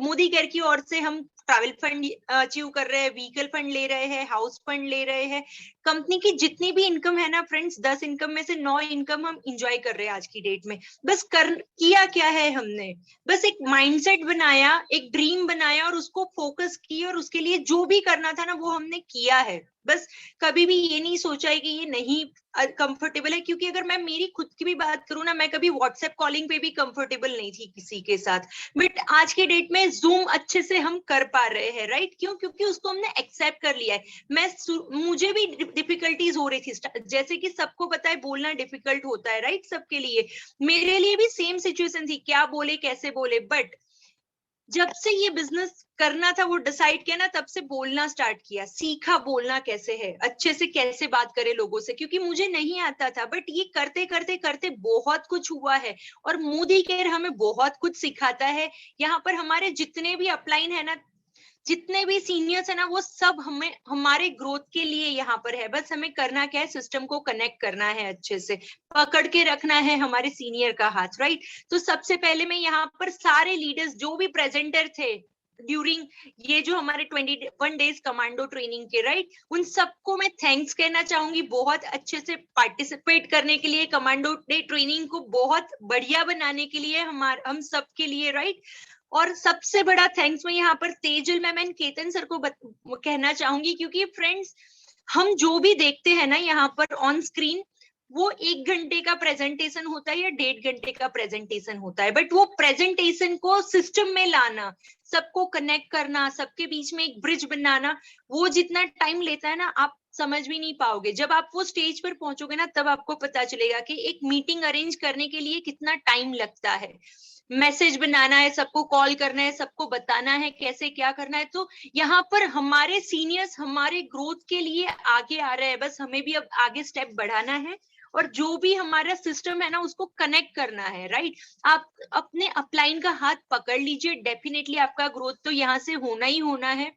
मोदी केयर की ओर से हम ट्रैवल फंड अचीव कर रहे हैं, व्हीकल फंड ले रहे हैं, हाउस फंड ले रहे हैं। कंपनी की जितनी भी इनकम है ना फ्रेंड्स, 10 इनकम में से 9 इनकम हम इंजॉय कर रहे हैं आज की डेट में। बस किया क्या है हमने, बस एक माइंडसेट बनाया, एक ड्रीम बनाया और उसको फोकस किया, और उसके लिए जो भी करना था ना वो हमने किया है। बस कभी भी ये नहीं सोचा है कि ये नहीं कंफर्टेबल है, क्योंकि अगर मैं मेरी खुद की भी बात करूं ना, मैं कभी व्हाट्सएप कॉलिंग पे भी कंफर्टेबल नहीं थी किसी के साथ, बट आज के डेट में जूम अच्छे से हम कर पा रहे हैं, राइट? क्यों? क्योंकि उसको हमने एक्सेप्ट कर लिया है। मुझे भी डिफिकल्टीज हो रही थी, जैसे कि सबको पता है बोलना डिफिकल्ट होता है, राइट? सबके लिए, मेरे लिए भी सेम सिचुएशन थी, क्या बोले कैसे बोले। बट जब से ये बिजनेस करना था वो डिसाइड किया ना, तब से बोलना स्टार्ट किया, सीखा बोलना कैसे है, अच्छे से कैसे बात करे लोगों से, क्योंकि मुझे नहीं आता था। बट ये करते करते करते बहुत कुछ हुआ है, और मोदी केयर हमें बहुत कुछ सिखाता है। यहाँ पर हमारे जितने भी अपलाइन है ना, जितने भी सीनियर्स है ना, वो सब हमें हमारे ग्रोथ के लिए यहाँ पर है। बस हमें करना क्या है, सिस्टम को कनेक्ट करना है, अच्छे से पकड़ के रखना है हमारे सीनियर का हाथ, राइट? तो सबसे पहले मैं यहाँ पर सारे लीडर्स जो भी प्रेजेंटर थे ड्यूरिंग ये जो हमारे 21 डेज कमांडो ट्रेनिंग के, राइट, उन सबको मैं थैंक्स कहना चाहूंगी, बहुत अच्छे से पार्टिसिपेट करने के लिए, कमांडो डे ट्रेनिंग को बहुत बढ़िया बनाने के लिए, हम सब के लिए, राइट? और सबसे बड़ा थैंक्स मैं यहाँ पर Tejal ma'am and Ketan sir को कहना चाहूंगी, क्योंकि फ्रेंड्स हम जो भी देखते हैं ना यहाँ पर ऑन स्क्रीन, वो 1 घंटे का प्रेजेंटेशन होता है या 1.5 घंटे का प्रेजेंटेशन होता है, बट वो प्रेजेंटेशन को सिस्टम में लाना, सबको कनेक्ट करना, सबके बीच में एक ब्रिज बनाना, वो जितना टाइम लेता है ना, आप समझ भी नहीं पाओगे। जब आप वो स्टेज पर पहुंचोगे ना, तब आपको पता चलेगा कि एक मीटिंग अरेंज करने के लिए कितना टाइम लगता है। मैसेज बनाना है, सबको कॉल करना है, सबको बताना है कैसे क्या करना है। तो यहाँ पर हमारे सीनियर्स हमारे ग्रोथ के लिए आगे आ रहे हैं, बस हमें भी अब आगे स्टेप बढ़ाना है, और जो भी हमारा सिस्टम है ना उसको कनेक्ट करना है, राइट? आप अपने अपलाइन का हाथ पकड़ लीजिए, डेफिनेटली आपका ग्रोथ तो यहाँ से होना ही होना है।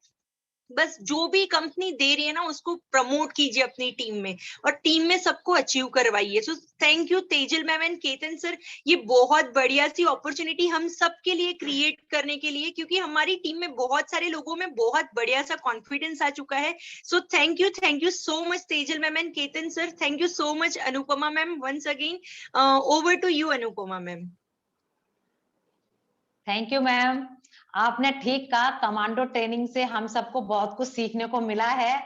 बस जो भी कंपनी दे रही है ना उसको प्रमोट कीजिए अपनी टीम में, और टीम में सबको अचीव करवाइए। सो thank you Tejal ma'am and Ketan sir, ये बहुत बढ़िया सी अपॉर्चुनिटी हम सबके लिए क्रिएट करने के लिए, क्योंकि हमारी टीम में बहुत सारे लोगों में बहुत बढ़िया सा कॉन्फिडेंस आ चुका है। So thank you so much Tejal ma'am and Ketan sir, thank you so much Anupama ma'am, once again over to you Anupama ma'am. Thank you ma'am, आपने ठीक कहा, कमांडो ट्रेनिंग से हम सबको बहुत कुछ सीखने को मिला है।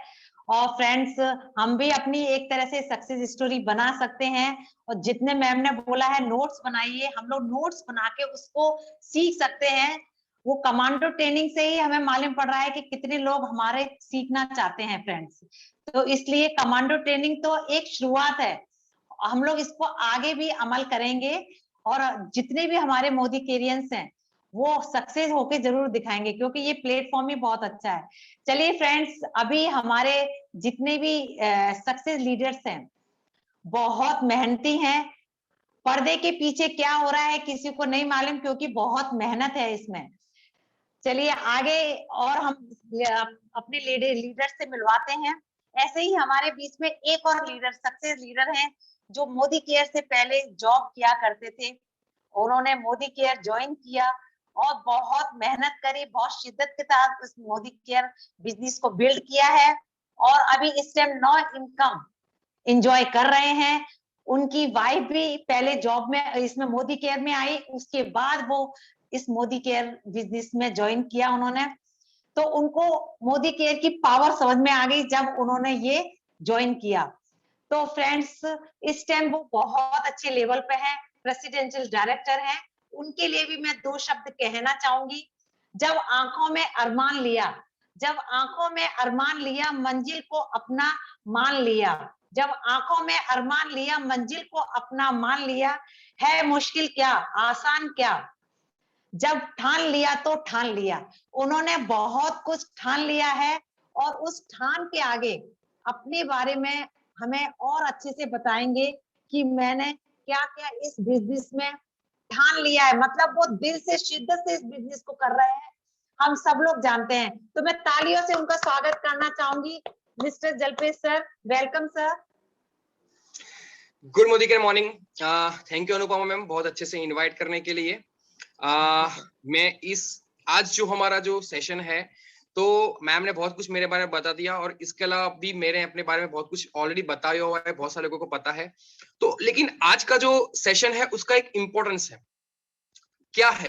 और फ्रेंड्स, हम भी अपनी एक तरह से सक्सेस स्टोरी बना सकते हैं। और जितने मैम ने बोला है नोट्स बनाइए, हम लोग नोट्स बना के उसको सीख सकते हैं। वो कमांडो ट्रेनिंग से ही हमें मालूम पड़ रहा है कि कितने लोग हमारे सीखना चाहते हैं फ्रेंड्स। तो इसलिए कमांडो ट्रेनिंग तो एक शुरुआत है, हम लोग इसको आगे भी अमल करेंगे, और जितने भी हमारे मोदी केरियंस हैं वो सक्सेस होके जरूर दिखाएंगे, क्योंकि ये प्लेटफॉर्म ही बहुत अच्छा है। चलिए फ्रेंड्स, अभी हमारे जितने भी सक्सेस लीडर्स हैं बहुत मेहनती हैं। पर्दे के पीछे क्या हो रहा है किसी को नहीं मालूम, क्योंकि बहुत मेहनत है इसमें। चलिए आगे, और हम अपने लीडर से मिलवाते हैं। ऐसे ही हमारे बीच में एक और लीडर, सक्सेस लीडर हैं, जो मोदी केयर से पहले जॉब किया करते थे। उन्होंने मोदी केयर ज्वाइन किया और बहुत मेहनत करी, बहुत शिद्दत के साथ उस मोदी केयर बिजनेस को बिल्ड किया है, और अभी इस टाइम 9 इनकम एंजॉय कर रहे हैं। उनकी वाइफ भी पहले जॉब में इसमें मोदी केयर में आई, उसके बाद वो इस मोदी केयर बिजनेस में ज्वाइन किया उन्होंने। तो उनको मोदी केयर की पावर समझ में आ गई जब उन्होंने ये ज्वाइन किया। तो फ्रेंड्स, इस टाइम वो बहुत अच्छे लेवल पे हैं, प्रेसिडेंशियल डायरेक्टर हैं। उनके लिए भी मैं 2 शब्द कहना चाहूंगी। जब आंखों में अरमान लिया, जब आंखों में अरमान लिया मंजिल को अपना मान लिया, जब आंखों में अरमान लिया मंजिल को अपना मान लिया, है मुश्किल क्या आसान क्या, जब ठान लिया तो ठान लिया। उन्होंने बहुत कुछ ठान लिया है और उस ठान के आगे अपने बारे में हमें और अच्छे से बताएंगे कि मैंने क्या क्या इस बिजनेस में ठान लिया है। मतलब वो दिल से शिद्दत से इस बिजनेस को कर रहे हैं, हम सब लोग जानते हैं। तो मैं तालियों से उनका स्वागत करना चाहूंगी। Mister Jalpesh sir, welcome sir. Good morning morning. Thank you Anupama ma'am, बहुत अच्छे से इनवाइट करने के लिए। मैं इस आज जो हमारा जो सेशन है, तो मैम ने बहुत कुछ मेरे बारे में बता दिया और इसके अलावा भी मेरे अपने बारे में बहुत कुछ ऑलरेडी बताया हुआ है, बहुत सारे लोगों को पता है। तो लेकिन आज का जो सेशन है उसका एक इम्पोर्टेंस है, क्या है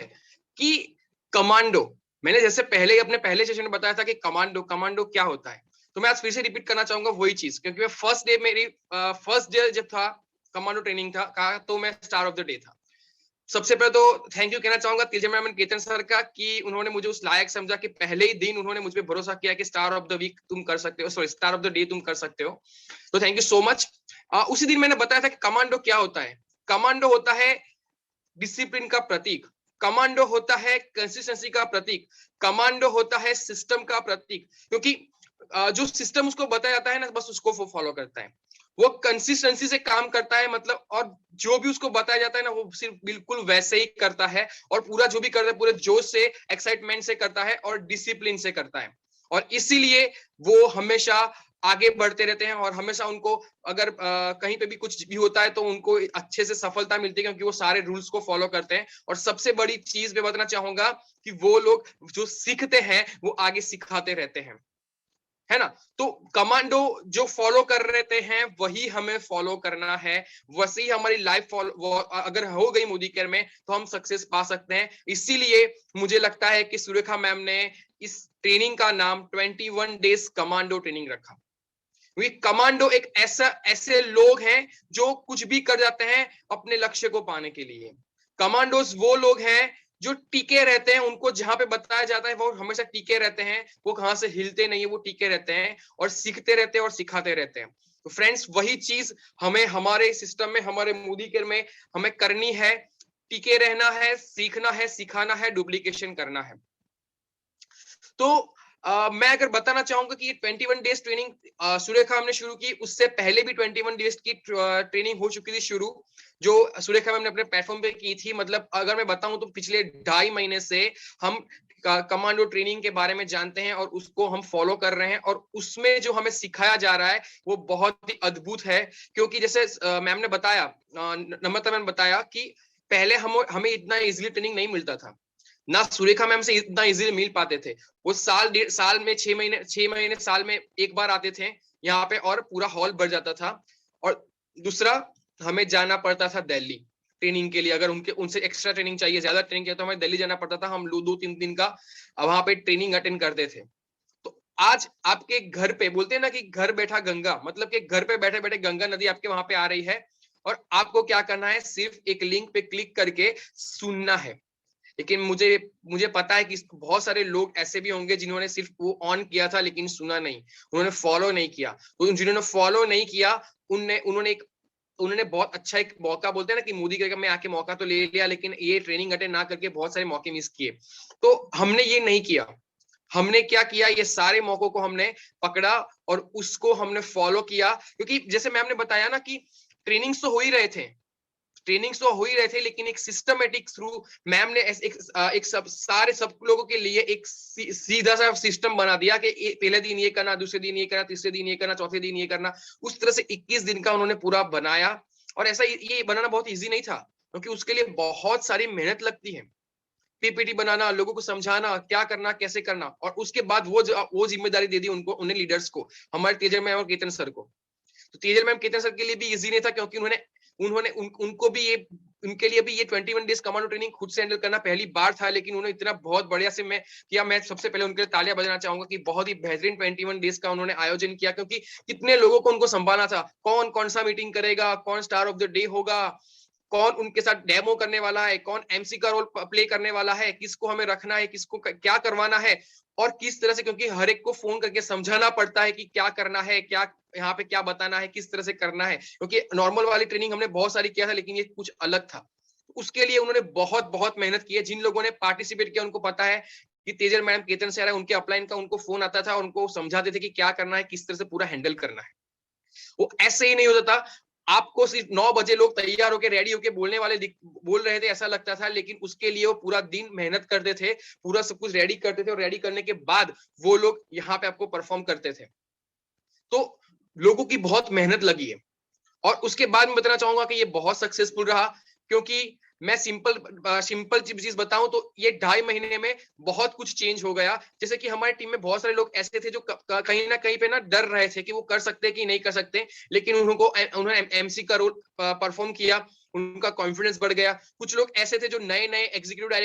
कि कमांडो। मैंने जैसे पहले अपने पहले सेशन में बताया था कि कमांडो क्या होता है, तो मैं आज फिर से रिपीट करना चाहूंगा वही चीज, क्योंकि मैं फर्स्ट डे जब था कमांडो ट्रेनिंग था तो मैं स्टार ऑफ द डे था। सबसे पहले तो थैंक यू कहना चाहूंगा Tejal ma'am and Ketan sir का कि उन्होंने मुझे उस लायक समझा कि पहले ही दिन उन्होंने मुझ पे भरोसा किया कि स्टार ऑफ द वीक तुम कर सकते हो, sorry star of the day तुम कर सकते हो। तो थैंक यू सो मच। उसी दिन मैंने बताया था कि कमांडो क्या होता है। कमांडो होता है डिसिप्लिन का प्रतीक, कमांडो होता है कंसिस्टेंसी का प्रतीक, कमांडो होता है सिस्टम का प्रतीक। क्योंकि जो सिस्टम उसको बताया जाता है ना, बस उसको वो फॉलो करता है, वो कंसिस्टेंसी से काम करता है। मतलब और जो भी उसको बताया जाता है ना, वो सिर्फ बिल्कुल वैसे ही करता है और पूरा जो भी करता है पूरे जोश से, एक्साइटमेंट से करता है और डिसिप्लिन से करता है। और इसीलिए वो हमेशा आगे बढ़ते रहते हैं और हमेशा उनको अगर कहीं पे भी कुछ भी होता है तो उनको अच्छे से सफलता मिलती है, क्योंकि वो सारे रूल्स को फॉलो करते हैं। और सबसे बड़ी चीज मैं बताना चाहूंगा कि वो लोग जो सीखते हैं वो आगे सिखाते रहते हैं, है ना। तो कमांडो जो फॉलो कर रहे हैं वही हमें फॉलो करना है, वैसे ही हमारी लाइफ अगर हो गई मोदी केयर में तो हम सक्सेस पा सकते हैं। इसीलिए मुझे लगता है कि सुरेखा मैम ने इस ट्रेनिंग का नाम 21 डेज कमांडो ट्रेनिंग रखा। कमांडो एक ऐसे लोग हैं जो कुछ भी कर जाते हैं अपने लक्ष्य को पाने के लिए। कमांडोज वो लोग हैं जो टिके रहते हैं, उनको जहां पे बताया जाता है वो हमेशा टिके रहते हैं, वो कहां से हिलते नहीं है, वो टिके रहते हैं और सीखते रहते हैं और सिखाते रहते हैं। तो फ्रेंड्स वही चीज हमें हमारे सिस्टम में, हमारे मोदी केयर में हमें करनी है, टिके रहना है, सीखना है, सिखाना है, डुप्लीकेशन करना है। तो मैं अगर बताना चाहूंगा कि ये 21 डेज ट्रेनिंग सुरेखा हमने शुरू की, उससे पहले भी 21 डेज की ट्रेनिंग हो चुकी थी शुरू, जो सुरेखा मैम ने अपने प्लेटफॉर्म पे की थी। मतलब अगर मैं बताऊं तो पिछले 2.5 महीने से हम कमांडो ट्रेनिंग के बारे में जानते हैं और उसको हम फॉलो कर रहे हैं, और उसमें जो हमें सिखाया जा रहा है वो बहुत ही अद्भुत है। क्योंकि जैसे मैम ने बताया, नम्रता मैम ने बताया कि पहले हमें इतना इजिली ट्रेनिंग नहीं मिलता था, ना सुरेखा मैम से इतना इजीली मिल पाते थे। वो साल में 6 महीने साल में एक बार आते थे यहाँ पे और पूरा हॉल भर जाता था। और दूसरा, हमें जाना पड़ता था दिल्ली ट्रेनिंग के लिए। अगर उनसे एक्स्ट्रा ट्रेनिंग चाहिए, ज्यादा ट्रेनिंग चाहिए तो हमें दिल्ली जाना पड़ता था। हम 2-3 दिन का वहां पे ट्रेनिंग अटेंड करते थे। तो आज आपके घर पे, बोलते हैं ना कि घर बैठा गंगा, मतलब कि घर पे बैठे बैठे गंगा नदी आपके वहां पे आ रही है और आपको क्या करना है, सिर्फ एक लिंक पे क्लिक करके सुनना है। लेकिन मुझे पता है कि बहुत सारे लोग ऐसे भी होंगे जिन्होंने सिर्फ वो ऑन किया था लेकिन सुना नहीं, उन्होंने फॉलो नहीं किया। तो जिन्होंने फॉलो नहीं किया उन्होंने बहुत अच्छा एक मौका, बोलते हैं ना कि मोदी केयर में आके मौका तो ले लिया, लेकिन ये ट्रेनिंग अटेंड ना करके बहुत सारे मौके मिस किए। तो हमने ये नहीं किया। हमने क्या किया, ये सारे मौकों को हमने पकड़ा और उसको हमने फॉलो किया। क्योंकि जैसे मैम ने बताया ना कि ट्रेनिंग्स तो हो ही रहे थे, लेकिन एक सिस्टमेटिक थ्रू मैम ने एक सब लोगों के लिए एक सीधा सा सिस्टम बना दिया कि पहले दिन ये करना, दूसरे दिन ये करना, तीसरे दिन ये करना, चौथे दिन ये करना। उस तरह से 21 दिन का उन्होंने पूरा बनाया। और ऐसा ये बनाना बहुत इजी नहीं था, क्योंकि उसके लिए बहुत सारी मेहनत लगती है। पीपीटी बनाना, लोगों को समझाना क्या करना, कैसे करना, और उसके बाद वो जिम्मेदारी दे दी उन्हें लीडर्स को, हमारे तेजल मैम और केतन सर को। तो तेजल मैम, केतन सर के लिए भी इजी नहीं था, क्योंकि उनके लिए भी ये 21 डेज कमांडो ट्रेनिंग खुद से हैंडल करना पहली बार था। लेकिन उन्होंने इतना बहुत बढ़िया से किया। मैं सबसे पहले उनके लिए तालियां बजाना चाहूंगा कि बहुत ही बेहतरीन 21 डेज का उन्होंने आयोजन किया, क्योंकि कितने लोगों को उनको संभालना था, कौन कौन सा मीटिंग करेगा, कौन स्टार ऑफ द डे होगा, कौन उनके साथ डेमो करने वाला है, कौन एमसी का रोल प्ले करने वाला है, किसको हमें रखना है, किसको क्या करवाना है और किस तरह से, क्योंकि हर एक को फोन करके समझाना पड़ता है कि क्या करना है, क्या यहाँ पे क्या बताना है, किस तरह से करना है, क्योंकि नॉर्मल वाली ट्रेनिंग हमने बहुत सारी किया था लेकिन ये कुछ अलग था। उसके लिए उन्होंने बहुत बहुत मेहनत की है। जिन लोगों ने पार्टिसिपेट किया उनको पता है कि तेजल मैडम केतन से आ रहा है, उनके अपलाइन का उनको फोन आता था और उनको समझाते थे कि क्या करना है, किस तरह से पूरा हैंडल करना है। वो ऐसे ही नहीं होता था। आपको सिर्फ 9 बजे लोग तैयार होके रेडी होके बोलने वाले बोल रहे थे ऐसा लगता था, लेकिन उसके लिए वो पूरा दिन मेहनत करते थे, पूरा सब कुछ रेडी करते थे और रेडी करने के बाद वो लोग यहाँ पे आपको परफॉर्म करते थे। तो लोगों की बहुत मेहनत लगी है और उसके बाद मैं बताना चाहूंगा कि ये बहुत सक्सेसफुल रहा, क्योंकि मैं सिंपल चीज बताऊं तो ये 2.5 महीने में बहुत कुछ चेंज हो गया। जैसे कि हमारी टीम में बहुत सारे लोग ऐसे थे जो कहीं ना कहीं पे ना डर रहे थे कि वो कर सकते कि नहीं कर सकते, लेकिन उन्होंने एमसी का रोल परफॉर्म किया, उनका कॉन्फिडेंस बढ़ गया। कुछ लोग ऐसे थे जो नए नए एग्जीक्यूटिव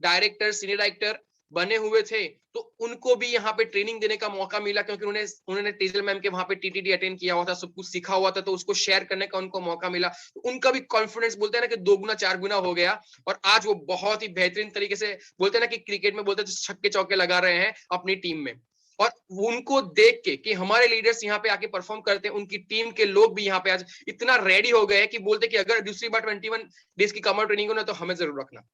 डायरेक्टर, सीनियर डायरेक्टर बने हुए थे, तो उनको भी यहाँ पे ट्रेनिंग देने का मौका मिला, क्योंकि उन्होंने तेजल मैम के वहां पे टीटीडी अटेंड किया हुआ था, सब कुछ सीखा हुआ था, तो उसको शेयर करने का उनको मौका मिला। तो उनका भी कॉन्फिडेंस बोलते हैं ना कि 2 गुना 4 गुना हो गया और आज वो बहुत ही बेहतरीन तरीके से, बोलते हैं ना कि क्रिकेट में बोलते हैं छक्के चौके लगा रहे हैं अपनी टीम में। और उनको देख के कि हमारे लीडर्स यहाँ पे आके परफॉर्म करते हैं, उनकी टीम के लोग भी यहाँ पे आज इतना रेडी हो गए कि बोलते कि अगर दूसरी बार 21 डेज की कमर ट्रेनिंग हो ना तो हमें जरूर रखना।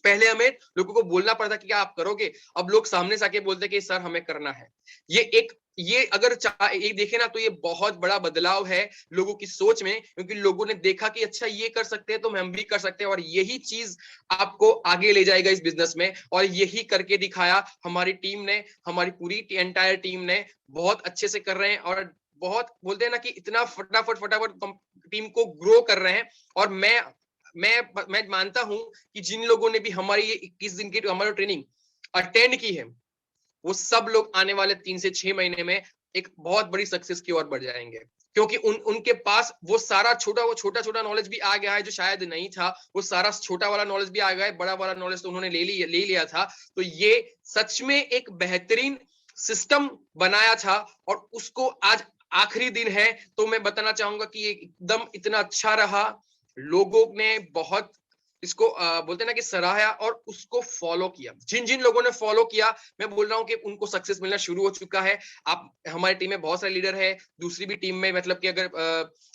पहले हमें लोगों को बोलना पड़ता कि क्या आप करोगे, अब लोग सामने से आके बोलते कि सर हमें करना है। ये अगर ये देखे ना तो ये बहुत बड़ा बदलाव है लोगों की सोच में, क्योंकि लोगों ने देखा कि अच्छा ये कर सकते हैं तो हम भी कर सकते हैं, और यही चीज आपको आगे ले जाएगा इस बिजनेस में। और यही करके दिखाया हमारी टीम ने, हमारी पूरी एंटायर टीम ने बहुत अच्छे से कर रहे हैं और बहुत बोलते हैं ना कि इतना फटाफट टीम को ग्रो कर रहे हैं। और मैं मानता हूं कि जिन लोगों ने भी हमारी ये 21 दिन की हमारी ट्रेनिंग अटेंड की है, वो सब लोग आने वाले 3 से 6 महीने में एक बहुत बड़ी सक्सेस की ओर बढ़ जाएंगे, क्योंकि उनके पास वो सारा छोटा नॉलेज भी आ गया है जो शायद नहीं था। वो सारा छोटा वाला नॉलेज भी आ गया है, बड़ा वाला नॉलेज तो उन्होंने ले लिया था। तो ये सच में एक बेहतरीन सिस्टम बनाया था और उसको आज आखिरी दिन है तो मैं बताना चाहूंगा कि ये एकदम इतना अच्छा रहा। लोगों ने बहुत इसको बोलते हैं ना कि सराहा और उसको फॉलो किया। जिन जिन लोगों ने फॉलो किया, मैं बोल रहा हूं कि उनको सक्सेस मिलना शुरू हो चुका है। आप हमारी टीम में बहुत सारे लीडर है, दूसरी भी टीम में मतलब कि अगर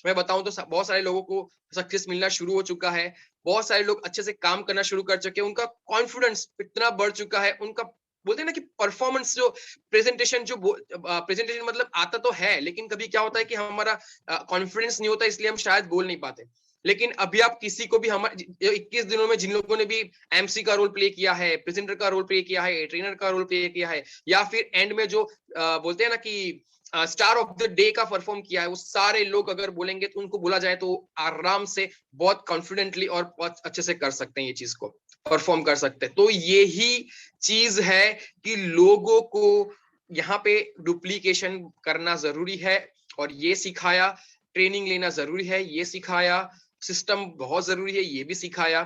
मैं बताऊं तो बहुत सारे लोगों को सक्सेस मिलना शुरू हो चुका है। बहुत सारे लोग अच्छे से काम करना शुरू कर चुके हैं, उनका कॉन्फिडेंस इतना बढ़ चुका है, उनका बोलते हैं ना कि परफॉर्मेंस जो प्रेजेंटेशन मतलब आता तो है, लेकिन कभी क्या होता है कि हमारा कॉन्फिडेंस नहीं होता, इसलिए हम शायद बोल नहीं पाते। लेकिन अभी आप किसी को भी हमारे 21 दिनों में जिन लोगों ने भी एमसी का रोल प्ले किया है, प्रेजेंटर का रोल प्ले किया है, ट्रेनर का रोल प्ले किया है, या फिर एंड में जो बोलते हैं ना कि स्टार ऑफ द डे का परफॉर्म किया है, वो सारे लोग अगर बोलेंगे तो उनको बोला जाए तो आराम से बहुत कॉन्फिडेंटली और बहुत अच्छे से कर सकते हैं, ये चीज को परफॉर्म कर सकते हैं। तो यही चीज है कि लोगों को यहाँ पे डुप्लीकेशन करना जरूरी है और ये सिखाया, ट्रेनिंग लेना जरूरी है ये सिखाया, सिस्टम बहुत जरूरी है ये भी सिखाया।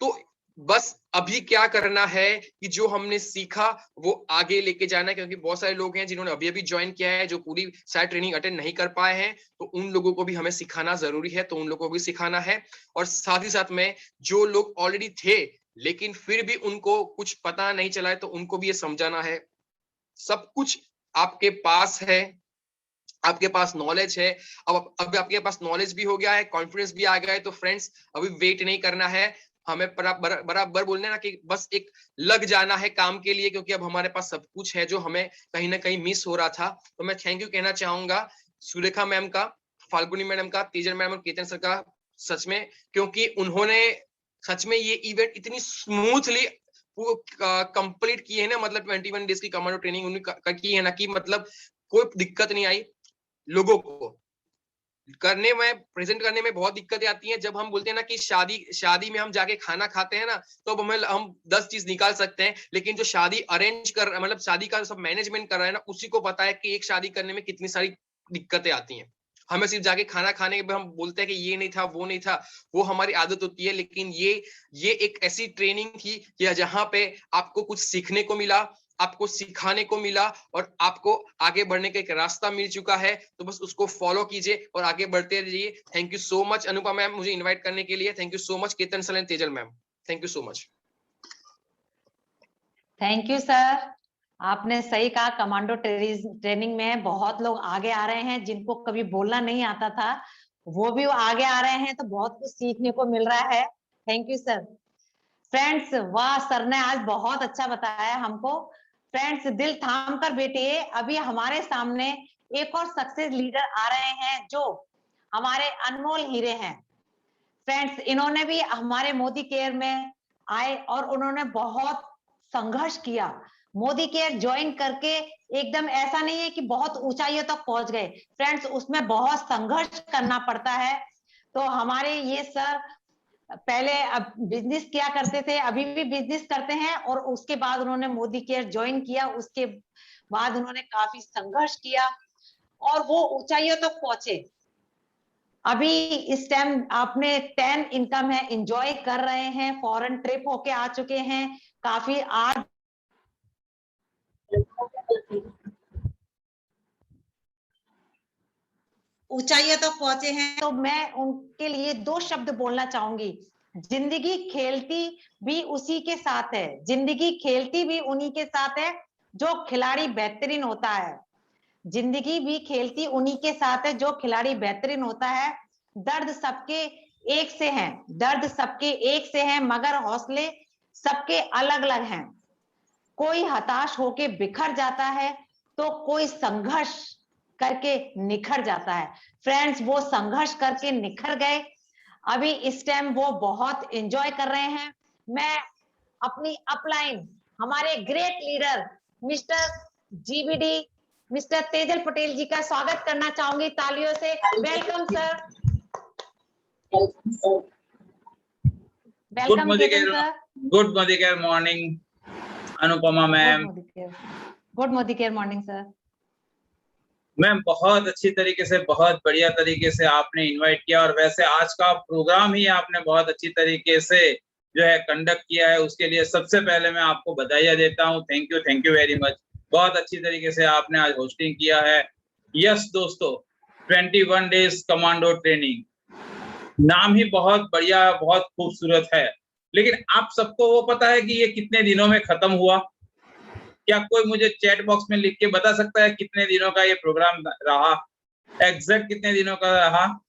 तो बस अभी क्या करना है कि जो हमने सीखा वो आगे लेके जाना है, क्योंकि बहुत सारे लोग हैं जिन्होंने अभी अभी ज्वाइन किया है जो पूरी शायद ट्रेनिंग अटेंड नहीं कर पाए हैं, तो उन लोगों को भी हमें सिखाना जरूरी है, तो उन लोगों को भी सिखाना है। और साथ ही साथ में जो लोग ऑलरेडी थे लेकिन फिर भी उनको कुछ पता नहीं चला है, तो उनको भी ये समझाना है सब कुछ आपके पास है, आपके पास नॉलेज है। अब आपके पास नॉलेज भी हो गया है, कॉन्फिडेंस भी आ गया है, तो फ्रेंड्स अभी वेट नहीं करना है, हमें बराबर बोलना ना कि बस एक लग जाना है काम के लिए, क्योंकि अब हमारे पास सब कुछ है जो हमें कहीं ना कहीं मिस हो रहा था। तो मैं थैंक यू कहना चाहूंगा सुरेखा मैम का, फाल्गुनी मैडम का, तेजल मैम और केतन सर का, सच में, क्योंकि उन्होंने सच में ये इवेंट इतनी स्मूथली कंप्लीट की है ना, मतलब 21 डेज की कमांडो ट्रेनिंग उन्होंने की है ना, कि मतलब कोई दिक्कत नहीं आई लोगों को करने में, प्रेजेंट करने में बहुत दिक्कतें आती हैं। जब हम बोलते हैं ना कि शादी में हम जाके खाना खाते हैं ना, तो अब हम 10 चीज निकाल सकते हैं, लेकिन जो शादी अरेंज कर मतलब शादी का सब मैनेजमेंट कर रहा है ना, उसी को पता है कि एक शादी करने में कितनी सारी दिक्कतें आती हैं। हमें सिर्फ जाके खाना खाने के हम बोलते हैं कि ये नहीं था वो नहीं था, वो हमारी आदत होती है। लेकिन ये एक ऐसी ट्रेनिंग थी कि जहां पे आपको कुछ सीखने को मिला, आपको सिखाने को मिला और आपको आगे बढ़ने का एक रास्ता मिल चुका है, तो बस उसको फॉलो कीजिए और आगे बढ़ते रहिए। Thank you so much Anupama ma'am मुझे इनवाइट करने के लिए। Thank you so much Ketan sir and Tejal ma'am, thank you so much. Thank you sir, आपने सही कहा। कमांडो ट्रेनिंग में बहुत लोग आगे आ रहे हैं, जिनको कभी बोलना नहीं आता था वो भी आगे आ रहे हैं, तो बहुत कुछ सीखने को मिल रहा है। Thank you sir. फ्रेंड्स, वाह, सर ने आज बहुत अच्छा बताया हमको। फ्रेंड्स, दिल थाम कर बैठिए, अभी हमारे सामने एक और सक्सेस लीडर आ रहे हैं जो हमारे अनमोल हीरे हैं। फ्रेंड्स, इन्होंने भी हमारे मोदी केयर में आए और उन्होंने बहुत संघर्ष किया। मोदी केयर ज्वाइन करके एकदम ऐसा नहीं है कि बहुत ऊंचाइयों तक पहुंच गए। फ्रेंड्स, उसमें बहुत संघर्ष करना पड़ता है। तो हमारे ये सर पहले अब बिजनेस किया करते थे, अभी भी बिजनेस करते हैं, और उसके बाद उन्होंने मोदी केयर ज्वाइन किया। उसके बाद उन्होंने काफी संघर्ष किया और वो ऊंचाइयों तक पहुंचे। अभी इस टाइम आपने 10 इनकम है, एंजॉय कर रहे हैं, फॉरेन ट्रिप होके आ चुके हैं, काफी आज ऊंचाइयों तक पहुंचे हैं। तो मैं उनके लिए 2 शब्द बोलना चाहूंगी। जिंदगी खेलती भी उसी के साथ है, जिंदगी खेलती भी उन्हीं के साथ है जो खिलाड़ी बेहतरीन होता है। जिंदगी भी खेलती उन्हीं के साथ है जो खिलाड़ी बेहतरीन होता है। दर्द सबके एक से हैं, दर्द सबके एक से हैं, मगर हौसले सबके अलग अलग हैं। कोई हताश होके बिखर जाता है तो कोई संघर्ष करके निखर जाता है। फ्रेंड्स, वो संघर्ष करके निखर गए, अभी इस टाइम वो बहुत एंजॉय कर रहे हैं। मैं अपनी अपलाइन हमारे great leader mister GBD mister Tejal Patel ji का स्वागत करना चाहूंगी तालियों से। Welcome sir. Welcome Tejal sir. Good Modicare morning Anupama ma'am. Good Modicare morning sir. Ma'am बहुत अच्छी तरीके से, बहुत बढ़िया तरीके से आपने इनवाइट किया, और वैसे आज का प्रोग्राम ही आपने बहुत अच्छी तरीके से जो है कंडक्ट किया है, उसके लिए सबसे पहले मैं आपको बधाई देता हूँ। Thank you very much. बहुत अच्छी तरीके से आपने आज होस्टिंग किया है। यस दोस्तों, 21 डेज कमांडो ट्रेनिंग, नाम ही बहुत बढ़िया, बहुत खूबसूरत है, लेकिन आप सबको वो पता है कि ये कितने दिनों में खत्म हुआ? क्या कोई मुझे चैट बॉक्स में लिख के बता सकता है कितने दिनों का ये प्रोग्राम रहा, एग्जैक्ट कितने दिनों का रहा?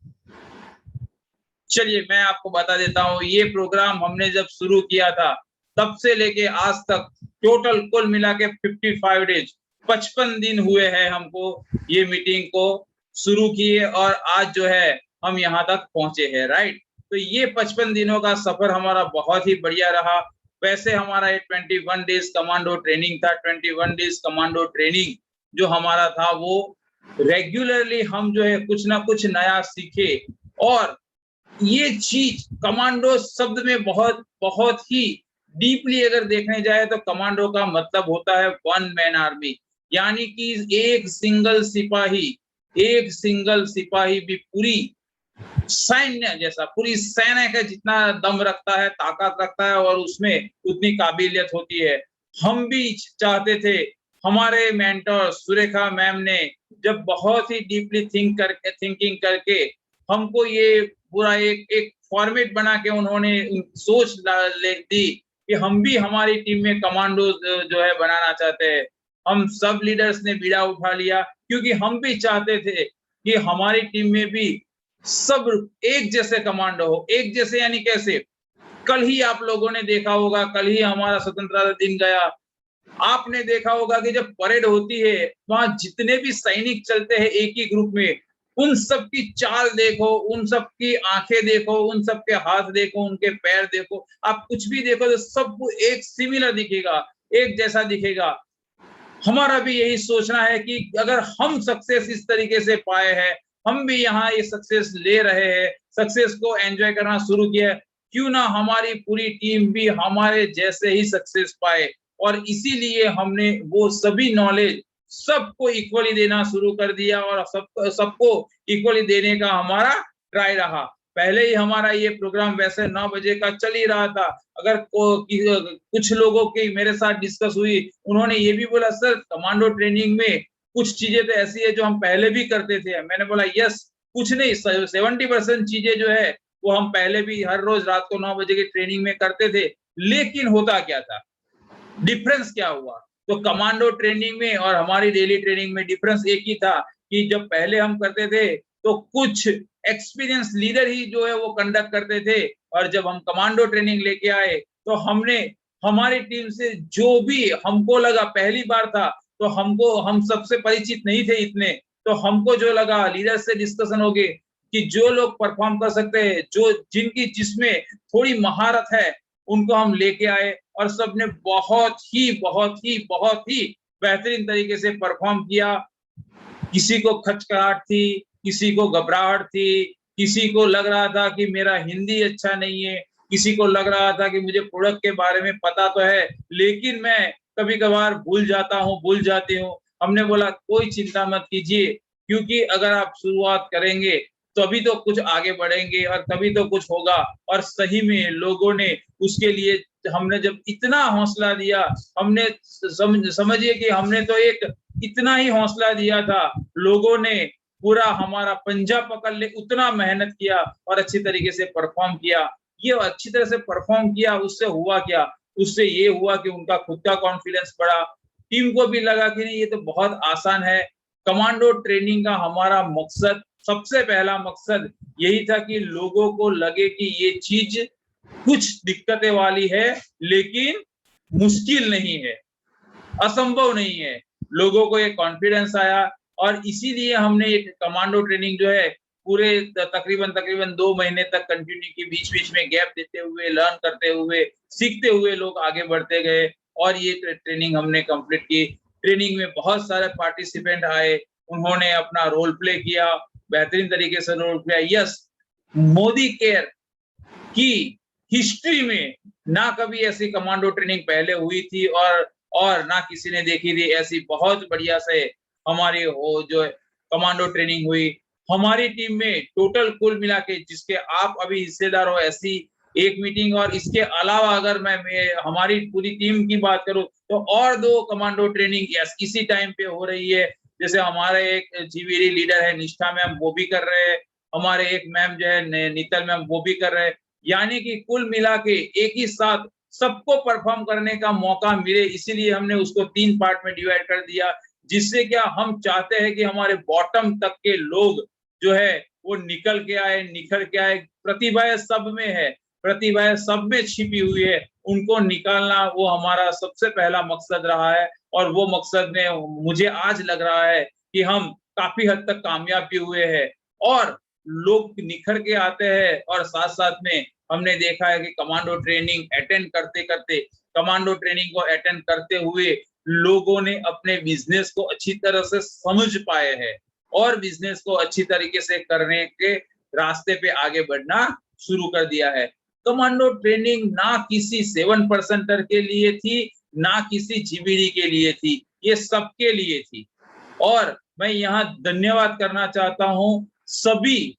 चलिए मैं आपको बता देता हूँ। ये प्रोग्राम हमने जब शुरू किया था तब से लेके आज तक टोटल कुल मिला के 55 डेज, 55 दिन हुए हैं हमको ये मीटिंग को शुरू किए, और आज जो है हम यहाँ तक पहुंचे हैं, राइट। तो ये 55 दिनों का सफर हमारा बहुत ही बढ़िया रहा। वैसे हमारा ये 21 डेज कमांडो ट्रेनिंग था। 21 डेज कमांडो ट्रेनिंग जो हमारा था वो रेगुलरली हम जो है कुछ ना कुछ नया सीखे, और ये चीज कमांडो शब्द में बहुत बहुत ही डीपली अगर देखने जाए तो कमांडो का मतलब होता है वन मैन आर्मी, यानी कि एक सिंगल सिपाही भी पूरी सैन्य जैसा, पूरी सेना का जितना दम रखता है, ताकत रखता है, और उसमें उतनी काबिलियत होती है। हम भी चाहते थे, हमारे मेंटर सुरेखा मैम ने जब बहुत ही डीपली थिंकिंग करके हमको ये पूरा एक फॉर्मेट बना के उन्होंने सोच ले दी कि हम भी हमारी टीम में कमांडो जो है बनाना चाहते हैं। हम सब लीडर्स ने बीड़ा उठा लिया, क्योंकि हम भी चाहते थे कि हमारी टीम में भी सब एक जैसे कमांडो हो। एक जैसे यानी कैसे? कल ही आप लोगों ने देखा होगा, कल ही हमारा स्वतंत्रता दिन गया, आपने देखा होगा कि जब परेड होती है वहां जितने भी सैनिक चलते हैं एक ही ग्रुप में, उन सब की चाल देखो, उन सब की आंखें देखो, उन सब के हाथ देखो, उनके पैर देखो, आप कुछ भी देखो तो सबको एक सिमिलर दिखेगा, एक जैसा दिखेगा। हमारा भी यही सोचना है कि अगर हम सक्सेस इस तरीके से पाए हैं, हम भी यहाँ ये सक्सेस ले रहे हैं, सक्सेस को एंजॉय करना शुरू किया, क्यों ना हमारी पूरी टीम भी हमारे जैसे ही सक्सेस पाए। और इसीलिए हमने वो सभी नॉलेज सबको इक्वली देना शुरू कर दिया, और सबको इक्वली देने का हमारा ट्राई रहा। पहले ही हमारा ये प्रोग्राम वैसे 9 बजे का चल ही रहा था। अगर कुछ लोगों की मेरे साथ डिस्कस हुई, उन्होंने ये भी बोला सर कमांडो ट्रेनिंग में कुछ चीजें तो ऐसी है जो हम पहले भी करते थे। मैंने बोला यस, कुछ नहीं, 70% चीजें जो है वो हम पहले भी हर रोज रात को 9 बजे की ट्रेनिंग में करते थे। लेकिन होता क्या था, डिफरेंस क्या हुआ? तो कमांडो ट्रेनिंग में और हमारी डेली ट्रेनिंग में डिफरेंस एक ही था कि जब पहले हम करते थे तो कुछ एक्सपीरियंस लीडर ही जो है वो कंडक्ट करते थे, और जब हम कमांडो ट्रेनिंग लेके आए तो हमने हमारी टीम से जो भी हमको लगा, पहली बार था तो हम सबसे परिचित नहीं थे इतने, तो हमको जो लगा लीडर से डिस्कशन हो गई कि जो लोग परफॉर्म कर सकते हैं, जो जिसमें थोड़ी महारत है, उनको हम लेके आए और सबने बहुत ही बेहतरीन तरीके से परफॉर्म किया। किसी को खचकाहट थी, किसी को घबराहट थी, किसी को लग रहा था कि मेरा हिंदी अच्छा नहीं है, किसी को लग रहा था कि मुझे प्रोडक्ट के बारे में पता तो है लेकिन मैं कभी-कभार भूल जाती हूँ। हमने बोला कोई चिंता मत कीजिए, क्योंकि अगर आप शुरुआत करेंगे तभी तो कुछ आगे बढ़ेंगे और तभी तो कुछ होगा। और सही में लोगों ने उसके लिए, हमने जब इतना हौसला दिया, हमने समझिए कि हमने तो एक इतना ही हौसला दिया था, लोगों ने पूरा हमारा पंजा पकड़ ले उतना मेहनत किया और अच्छी तरीके से परफॉर्म किया। ये अच्छी तरह से परफॉर्म किया, उससे हुआ क्या? उससे ये हुआ कि उनका खुद का कॉन्फिडेंस बढ़ा, टीम को भी लगा कि नहीं ये तो बहुत आसान है। कमांडो ट्रेनिंग का हमारा मकसद, सबसे पहला मकसद यही था कि लोगों को लगे कि ये चीज कुछ दिक्कतें वाली है लेकिन मुश्किल नहीं है, असंभव नहीं है। लोगों को ये कॉन्फिडेंस आया और इसीलिए हमने ये कमांडो ट्रेनिंग जो है पूरे तकरीबन 2 महीने तक कंटिन्यू की, बीच-बीच में गैप देते हुए, लर्न करते हुए, सीखते हुए लोग आगे बढ़ते गए और ये ट्रेनिंग हमने कंप्लीट की। ट्रेनिंग में बहुत सारे पार्टिसिपेंट आए, उन्होंने अपना रोल प्ले किया, बेहतरीन तरीके से role play. Yes, Modicare की हिस्ट्री में ना कभी ऐसी कमांडो ट्रेनिंग पहले हुई थी और ना किसी ने देखी थी। ऐसी बहुत बढ़िया से हमारी वो जो कमांडो ट्रेनिंग हुई। हमारी टीम में टोटल कुल मिला के, जिसके आप अभी हिस्सेदार हो, ऐसी एक मीटिंग, और इसके अलावा अगर मैं हमारी पूरी टीम की बात करूं तो और 2 कमांडो ट्रेनिंग इसी टाइम पे हो रही है। जैसे हमारे एक जीवीडी लीडर है निष्ठा मैम, वो भी कर रहे हैं, हमारे एक मैम जो है नीतल मैम, वो भी कर रहे हैं। यानी कि कुल मिला के एक ही साथ सबको परफॉर्म करने का मौका मिले, इसीलिए हमने उसको 3 पार्ट में डिवाइड कर दिया, जिससे क्या हम चाहते हैं कि हमारे बॉटम तक के लोग जो है वो निकल के आए, निखर के आए। प्रतिभाएं सब में है, प्रतिभाएं सब में छिपी हुई है, उनको निकालना वो हमारा सबसे पहला मकसद रहा है। और वो मकसद में मुझे आज लग रहा है कि हम काफी हद तक कामयाब भी हुए हैं और लोग निखर के आते हैं। और साथ साथ में हमने देखा है कि कमांडो ट्रेनिंग अटेंड करते हुए लोगों ने अपने बिजनेस को अच्छी तरह से समझ पाए हैं और बिजनेस को अच्छी तरीके से करने के रास्ते पे आगे बढ़ना शुरू कर दिया है। कमांडो ट्रेनिंग ना किसी 7% के लिए थी, ना किसी जीबीडी के लिए थी, ये सबके लिए थी। और मैं यहाँ धन्यवाद करना चाहता हूँ सभी,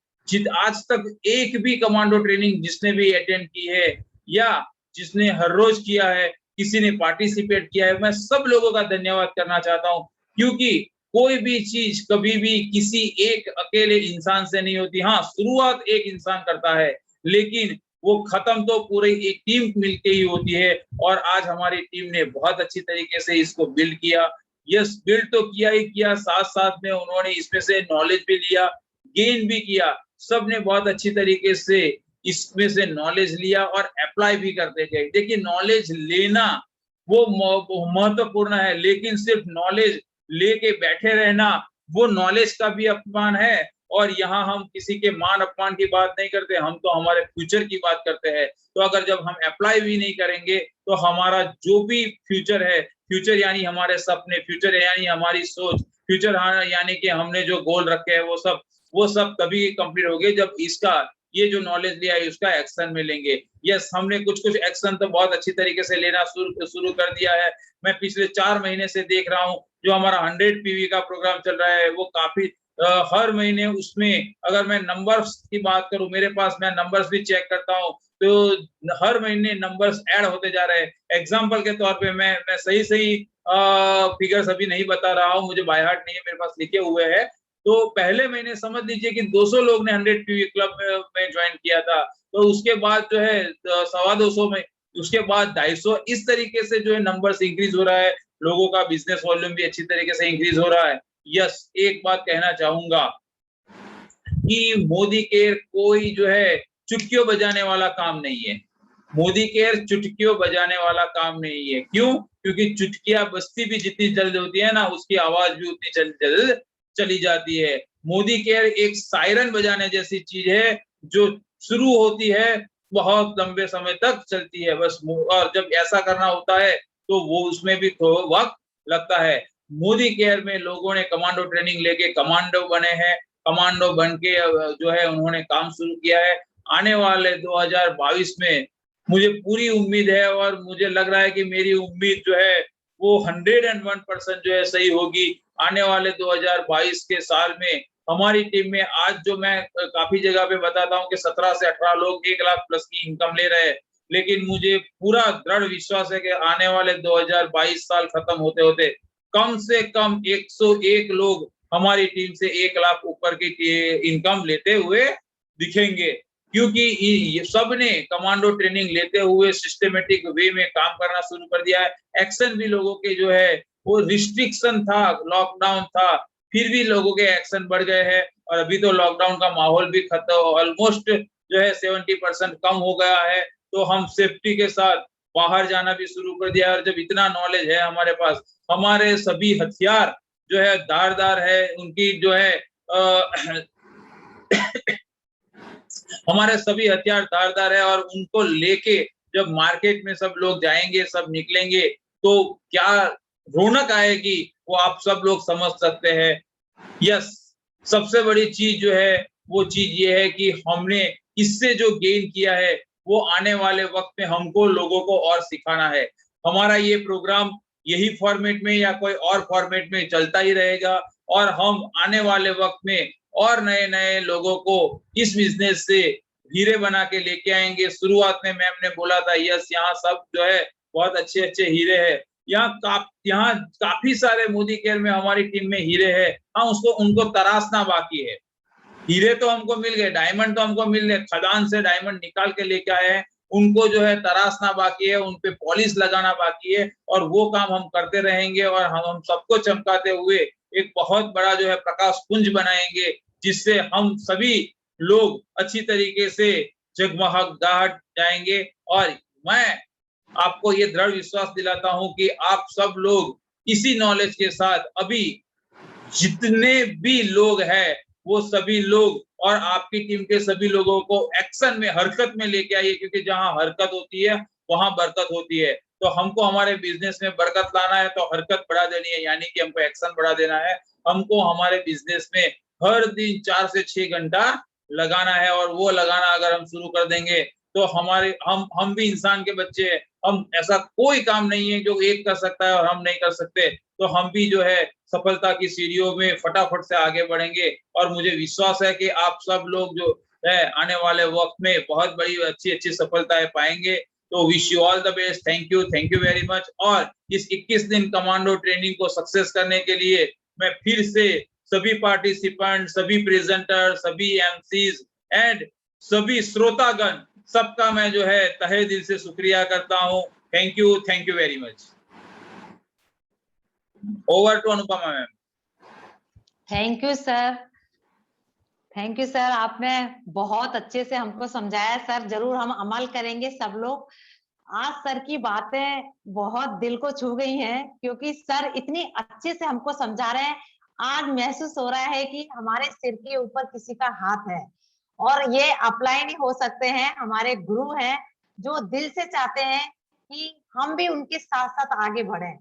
आज तक एक भी कमांडो ट्रेनिंग जिसने भी अटेंड की है या जिसने हर रोज किया है, किसी ने पार्टिसिपेट किया है, मैं सब लोगों का धन्यवाद करना चाहता हूँ। क्योंकि कोई भी चीज कभी भी किसी एक अकेले इंसान से नहीं होती। हाँ, शुरुआत एक इंसान करता है लेकिन वो खत्म तो पूरी एक टीम मिलके ही होती है। और आज हमारी टीम ने बहुत अच्छी तरीके से इसको बिल्ड किया। यस, बिल्ड तो किया ही किया, साथ साथ में उन्होंने इसमें से नॉलेज भी लिया, गेन भी किया। सबने बहुत अच्छी तरीके से इसमें से नॉलेज लिया और अप्लाई भी करते गए। देखिए, नॉलेज लेना वो महत्वपूर्ण है, लेकिन सिर्फ नॉलेज लेके बैठे रहना वो नॉलेज का भी अपमान है। और यहाँ हम किसी के मान अपमान की बात नहीं करते, हम तो हमारे फ्यूचर की बात करते हैं। तो अगर जब हम अप्लाई भी नहीं करेंगे तो हमारा जो भी फ्यूचर है, फ्यूचर यानी हमारे सपने, फ्यूचर यानी हमारी सोच, फ्यूचर यानी कि हमने जो गोल रखे हैं वो सब तभी कंप्लीट होंगे जब इसका ये जो नॉलेज लिया है उसका एक्शन में लेंगे। यस, हमने कुछ एक्शन तो बहुत अच्छी तरीके से लेना शुरू कर दिया है। मैं पिछले 4 महीने से देख रहा हूँ जो हमारा 100 PV का प्रोग्राम चल रहा है वो काफी हर महीने उसमें अगर मैं नंबर्स की बात करूं, मेरे पास मैं नंबर्स भी चेक करता हूं, तो हर महीने नंबर्स ऐड होते जा रहे हैं। एग्जांपल के तौर पे मैं सही फिगर्स अभी नहीं बता रहा हूं, मुझे बाय हार्ट नहीं है, मेरे पास लिखे हुए हैं। तो पहले महीने समझ लीजिए कि 200 लोग ने 100 PV क्लब में ज्वाइन किया था, तो उसके बाद जो है 225 में, उसके बाद 250, इस तरीके से जो है नंबर्स इंक्रीज हो रहा है, लोगों का बिजनेस वॉल्यूम भी अच्छी तरीके से इंक्रीज हो रहा है। यस, एक बात कहना चाहूंगा कि मोदी केयर कोई जो है चुटकियों बजाने वाला काम नहीं है। मोदी केयर चुटकियों बजाने वाला काम नहीं है। क्यों? क्योंकि चुटकियां बजती भी जितनी जल्द होती है ना, उसकी आवाज भी उतनी जल्द चली जाती है। मोदी केयर एक सायरन बजाने जैसी चीज है, जो शुरू होती है बहुत लंबे समय तक चलती है बस। और जब ऐसा करना होता है तो वो उसमें भी वक्त लगता है। मोदी केयर में लोगों ने कमांडो ट्रेनिंग लेके कमांडो बने हैं, कमांडो बन के जो है उन्होंने काम शुरू किया है। आने वाले 2022 में मुझे पूरी उम्मीद है, और मुझे लग रहा है कि मेरी उम्मीद जो है वो 101% जो है सही होगी। आने वाले 2022 के साल में हमारी टीम में आज जो मैं काफी जगह पे बताता हूँ कि 17 से 18 लोग 1 लाख प्लस की इनकम ले रहे हैं, लेकिन मुझे पूरा दृढ़ विश्वास है कि आने वाले 2022 साल खत्म होते होते कम से कम 101 लोग हमारी टीम से 1 लाख ऊपर की इनकम लेते हुए दिखेंगे। क्योंकि ये सब ने कमांडो ट्रेनिंग लेते हुए सिस्टमेटिक वे में काम करना शुरू कर दिया है। एक्शन भी लोगों के जो है वो रिस्ट्रिक्शन था, लॉकडाउन था, फिर भी लोगों के एक्शन बढ़ गए हैं। और अभी तो लॉकडाउन का माहौल भी खत्म, ऑलमोस्ट जो है 70% कम हो गया है, तो हम सेफ्टी के साथ बाहर जाना भी शुरू कर दिया। और जब इतना नॉलेज है हमारे पास, हमारे सभी हथियार जो है धारदार है, उनकी जो है हमारे सभी हथियार धारदार है, और उनको लेके जब मार्केट में सब लोग जाएंगे, सब निकलेंगे, तो क्या रौनक आएगी वो आप सब लोग समझ सकते हैं। यस, सबसे बड़ी चीज जो है वो चीज ये है कि हमने इससे जो गेन किया है वो आने वाले वक्त में हमको लोगों को और सिखाना है। हमारा ये प्रोग्राम यही फॉर्मेट में या कोई और फॉर्मेट में चलता ही रहेगा, और हम आने वाले वक्त में और नए नए लोगों को इस बिजनेस से हीरे बना के लेके आएंगे। शुरुआत में मैम ने बोला था, यस यहाँ सब जो है बहुत अच्छे अच्छे हीरे है, यहाँ काफी सारे मोदी केयर में हमारी टीम में हीरे है। हाँ, उनको तराशना बाकी है। हीरे तो हमको मिल गए, डायमंड तो हमको मिल गए, खदान से डायमंड निकाल के लेके आए हैं, उनको जो है तराशना बाकी है, उनपे पॉलिश लगाना बाकी है, और वो काम हम करते रहेंगे। और हम सबको चमकाते हुए एक बहुत बड़ा जो है प्रकाश पुंज बनाएंगे, जिससे हम सभी लोग अच्छी तरीके से जगमगाहट जाएंगे। और मैं आपको ये दृढ़ विश्वास दिलाता हूं कि आप सब लोग इसी नॉलेज के साथ अभी जितने भी लोग हैं वो सभी लोग और आपकी टीम के सभी लोगों को एक्शन में, हरकत में लेके आइए, क्योंकि जहां हरकत होती है वहां बरकत होती है। तो हमको हमारे बिजनेस में बरकत लाना है तो हरकत बढ़ा देनी है, यानी कि हमको एक्शन बढ़ा देना है। हमको हमारे बिजनेस में हर दिन 4 से 6 घंटा लगाना है, और वो लगाना अगर हम शुरू कर देंगे तो हम भी इंसान के बच्चे हैं। हम ऐसा कोई काम नहीं है जो एक कर सकता है और हम नहीं कर सकते, तो हम भी जो है सफलता की सीढ़ियों में फटाफट से आगे बढ़ेंगे। और मुझे विश्वास है कि आप सब लोग जो है आने वाले वक्त में बहुत बड़ी अच्छी अच्छी सफलताएं पाएंगे। तो wish you all the best. Thank you very much. और इस 21 दिन कमांडो ट्रेनिंग को सक्सेस करने के लिए मैं फिर से सभी पार्टिसिपेंट, सभी प्रेजेंटर, सभी एमसीज एंड सभी श्रोतागण सबका मैं जो है तहे दिल से शुक्रिया करता हूँ। Thank you very much. Over to Anupama ma'am. Thank you sir, आपने बहुत अच्छे से हमको समझाया सर। जरूर हम अमल करेंगे सब लोग। आज सर की बातें बहुत दिल को छू गई हैं, क्योंकि सर इतनी अच्छे से हमको समझा रहे हैं। आज महसूस हो रहा है कि हमारे सिर के ऊपर किसी का हाथ है, और ये अप्लाई नहीं हो सकते हैं, हमारे गुरु हैं जो दिल से चाहते हैं कि हम भी उनके साथ साथ आगे बढ़ें।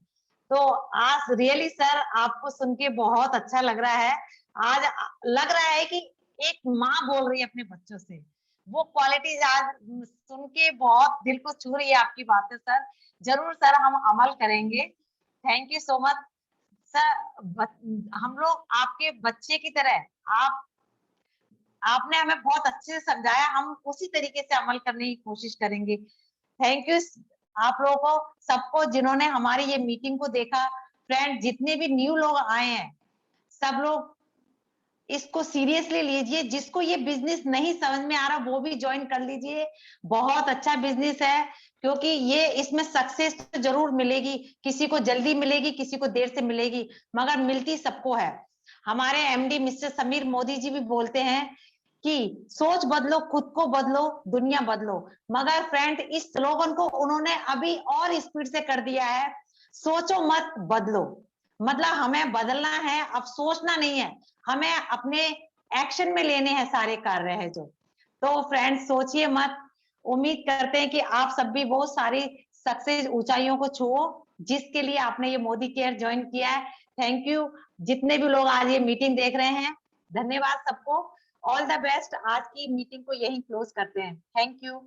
तो आज रियली सर आपको सुन के बहुत अच्छा लग रहा है। आज लग रहा है कि एक माँ बोल रही है अपने बच्चों से। वो क्वालिटीज आज सुन के बहुत दिल को छू रही है आपकी बातें सर। जरूर सर हम अमल करेंगे। थैंक यू सो मच हम लोग आपके बच्चे की तरह, आपने हमें बहुत अच्छे से समझाया, हम उसी तरीके से अमल करने की कोशिश करेंगे। थैंक यू आप लोगों को, सबको जिन्होंने हमारी ये मीटिंग को देखा। फ्रेंड, जितने भी न्यू लोग आए हैं, सब लोग इसको सीरियसली लीजिए। जिसको ये बिजनेस नहीं समझ में आ रहा वो भी ज्वाइन कर लीजिए। बहुत अच्छा बिजनेस है, क्योंकि ये इसमें सक्सेस तो जरूर मिलेगी, किसी को जल्दी मिलेगी, किसी को देर से मिलेगी, मगर मिलती सबको है। हमारे एमडी मिस्टर समीर मोदी जी भी बोलते हैं कि सोच बदलो, खुद को बदलो, दुनिया बदलो। मगर फ्रेंड, इस स्लोगन को उन्होंने अभी और स्पीड से कर दिया है, सोचो मत बदलो। मतलब हमें बदलना है, अब सोचना नहीं है, हमें अपने एक्शन में लेने हैं सारे कार्य है जो। तो फ्रेंड्स, सोचिए मत। उम्मीद करते हैं कि आप सब भी बहुत सारी सक्सेस ऊंचाइयों को छुओ, जिसके लिए आपने ये मोदी केयर ज्वाइन किया है। थैंक यू जितने भी लोग आज ये मीटिंग देख रहे हैं, धन्यवाद सबको। All the best. आज की मीटिंग को यहीं क्लोज करते हैं। Thank you.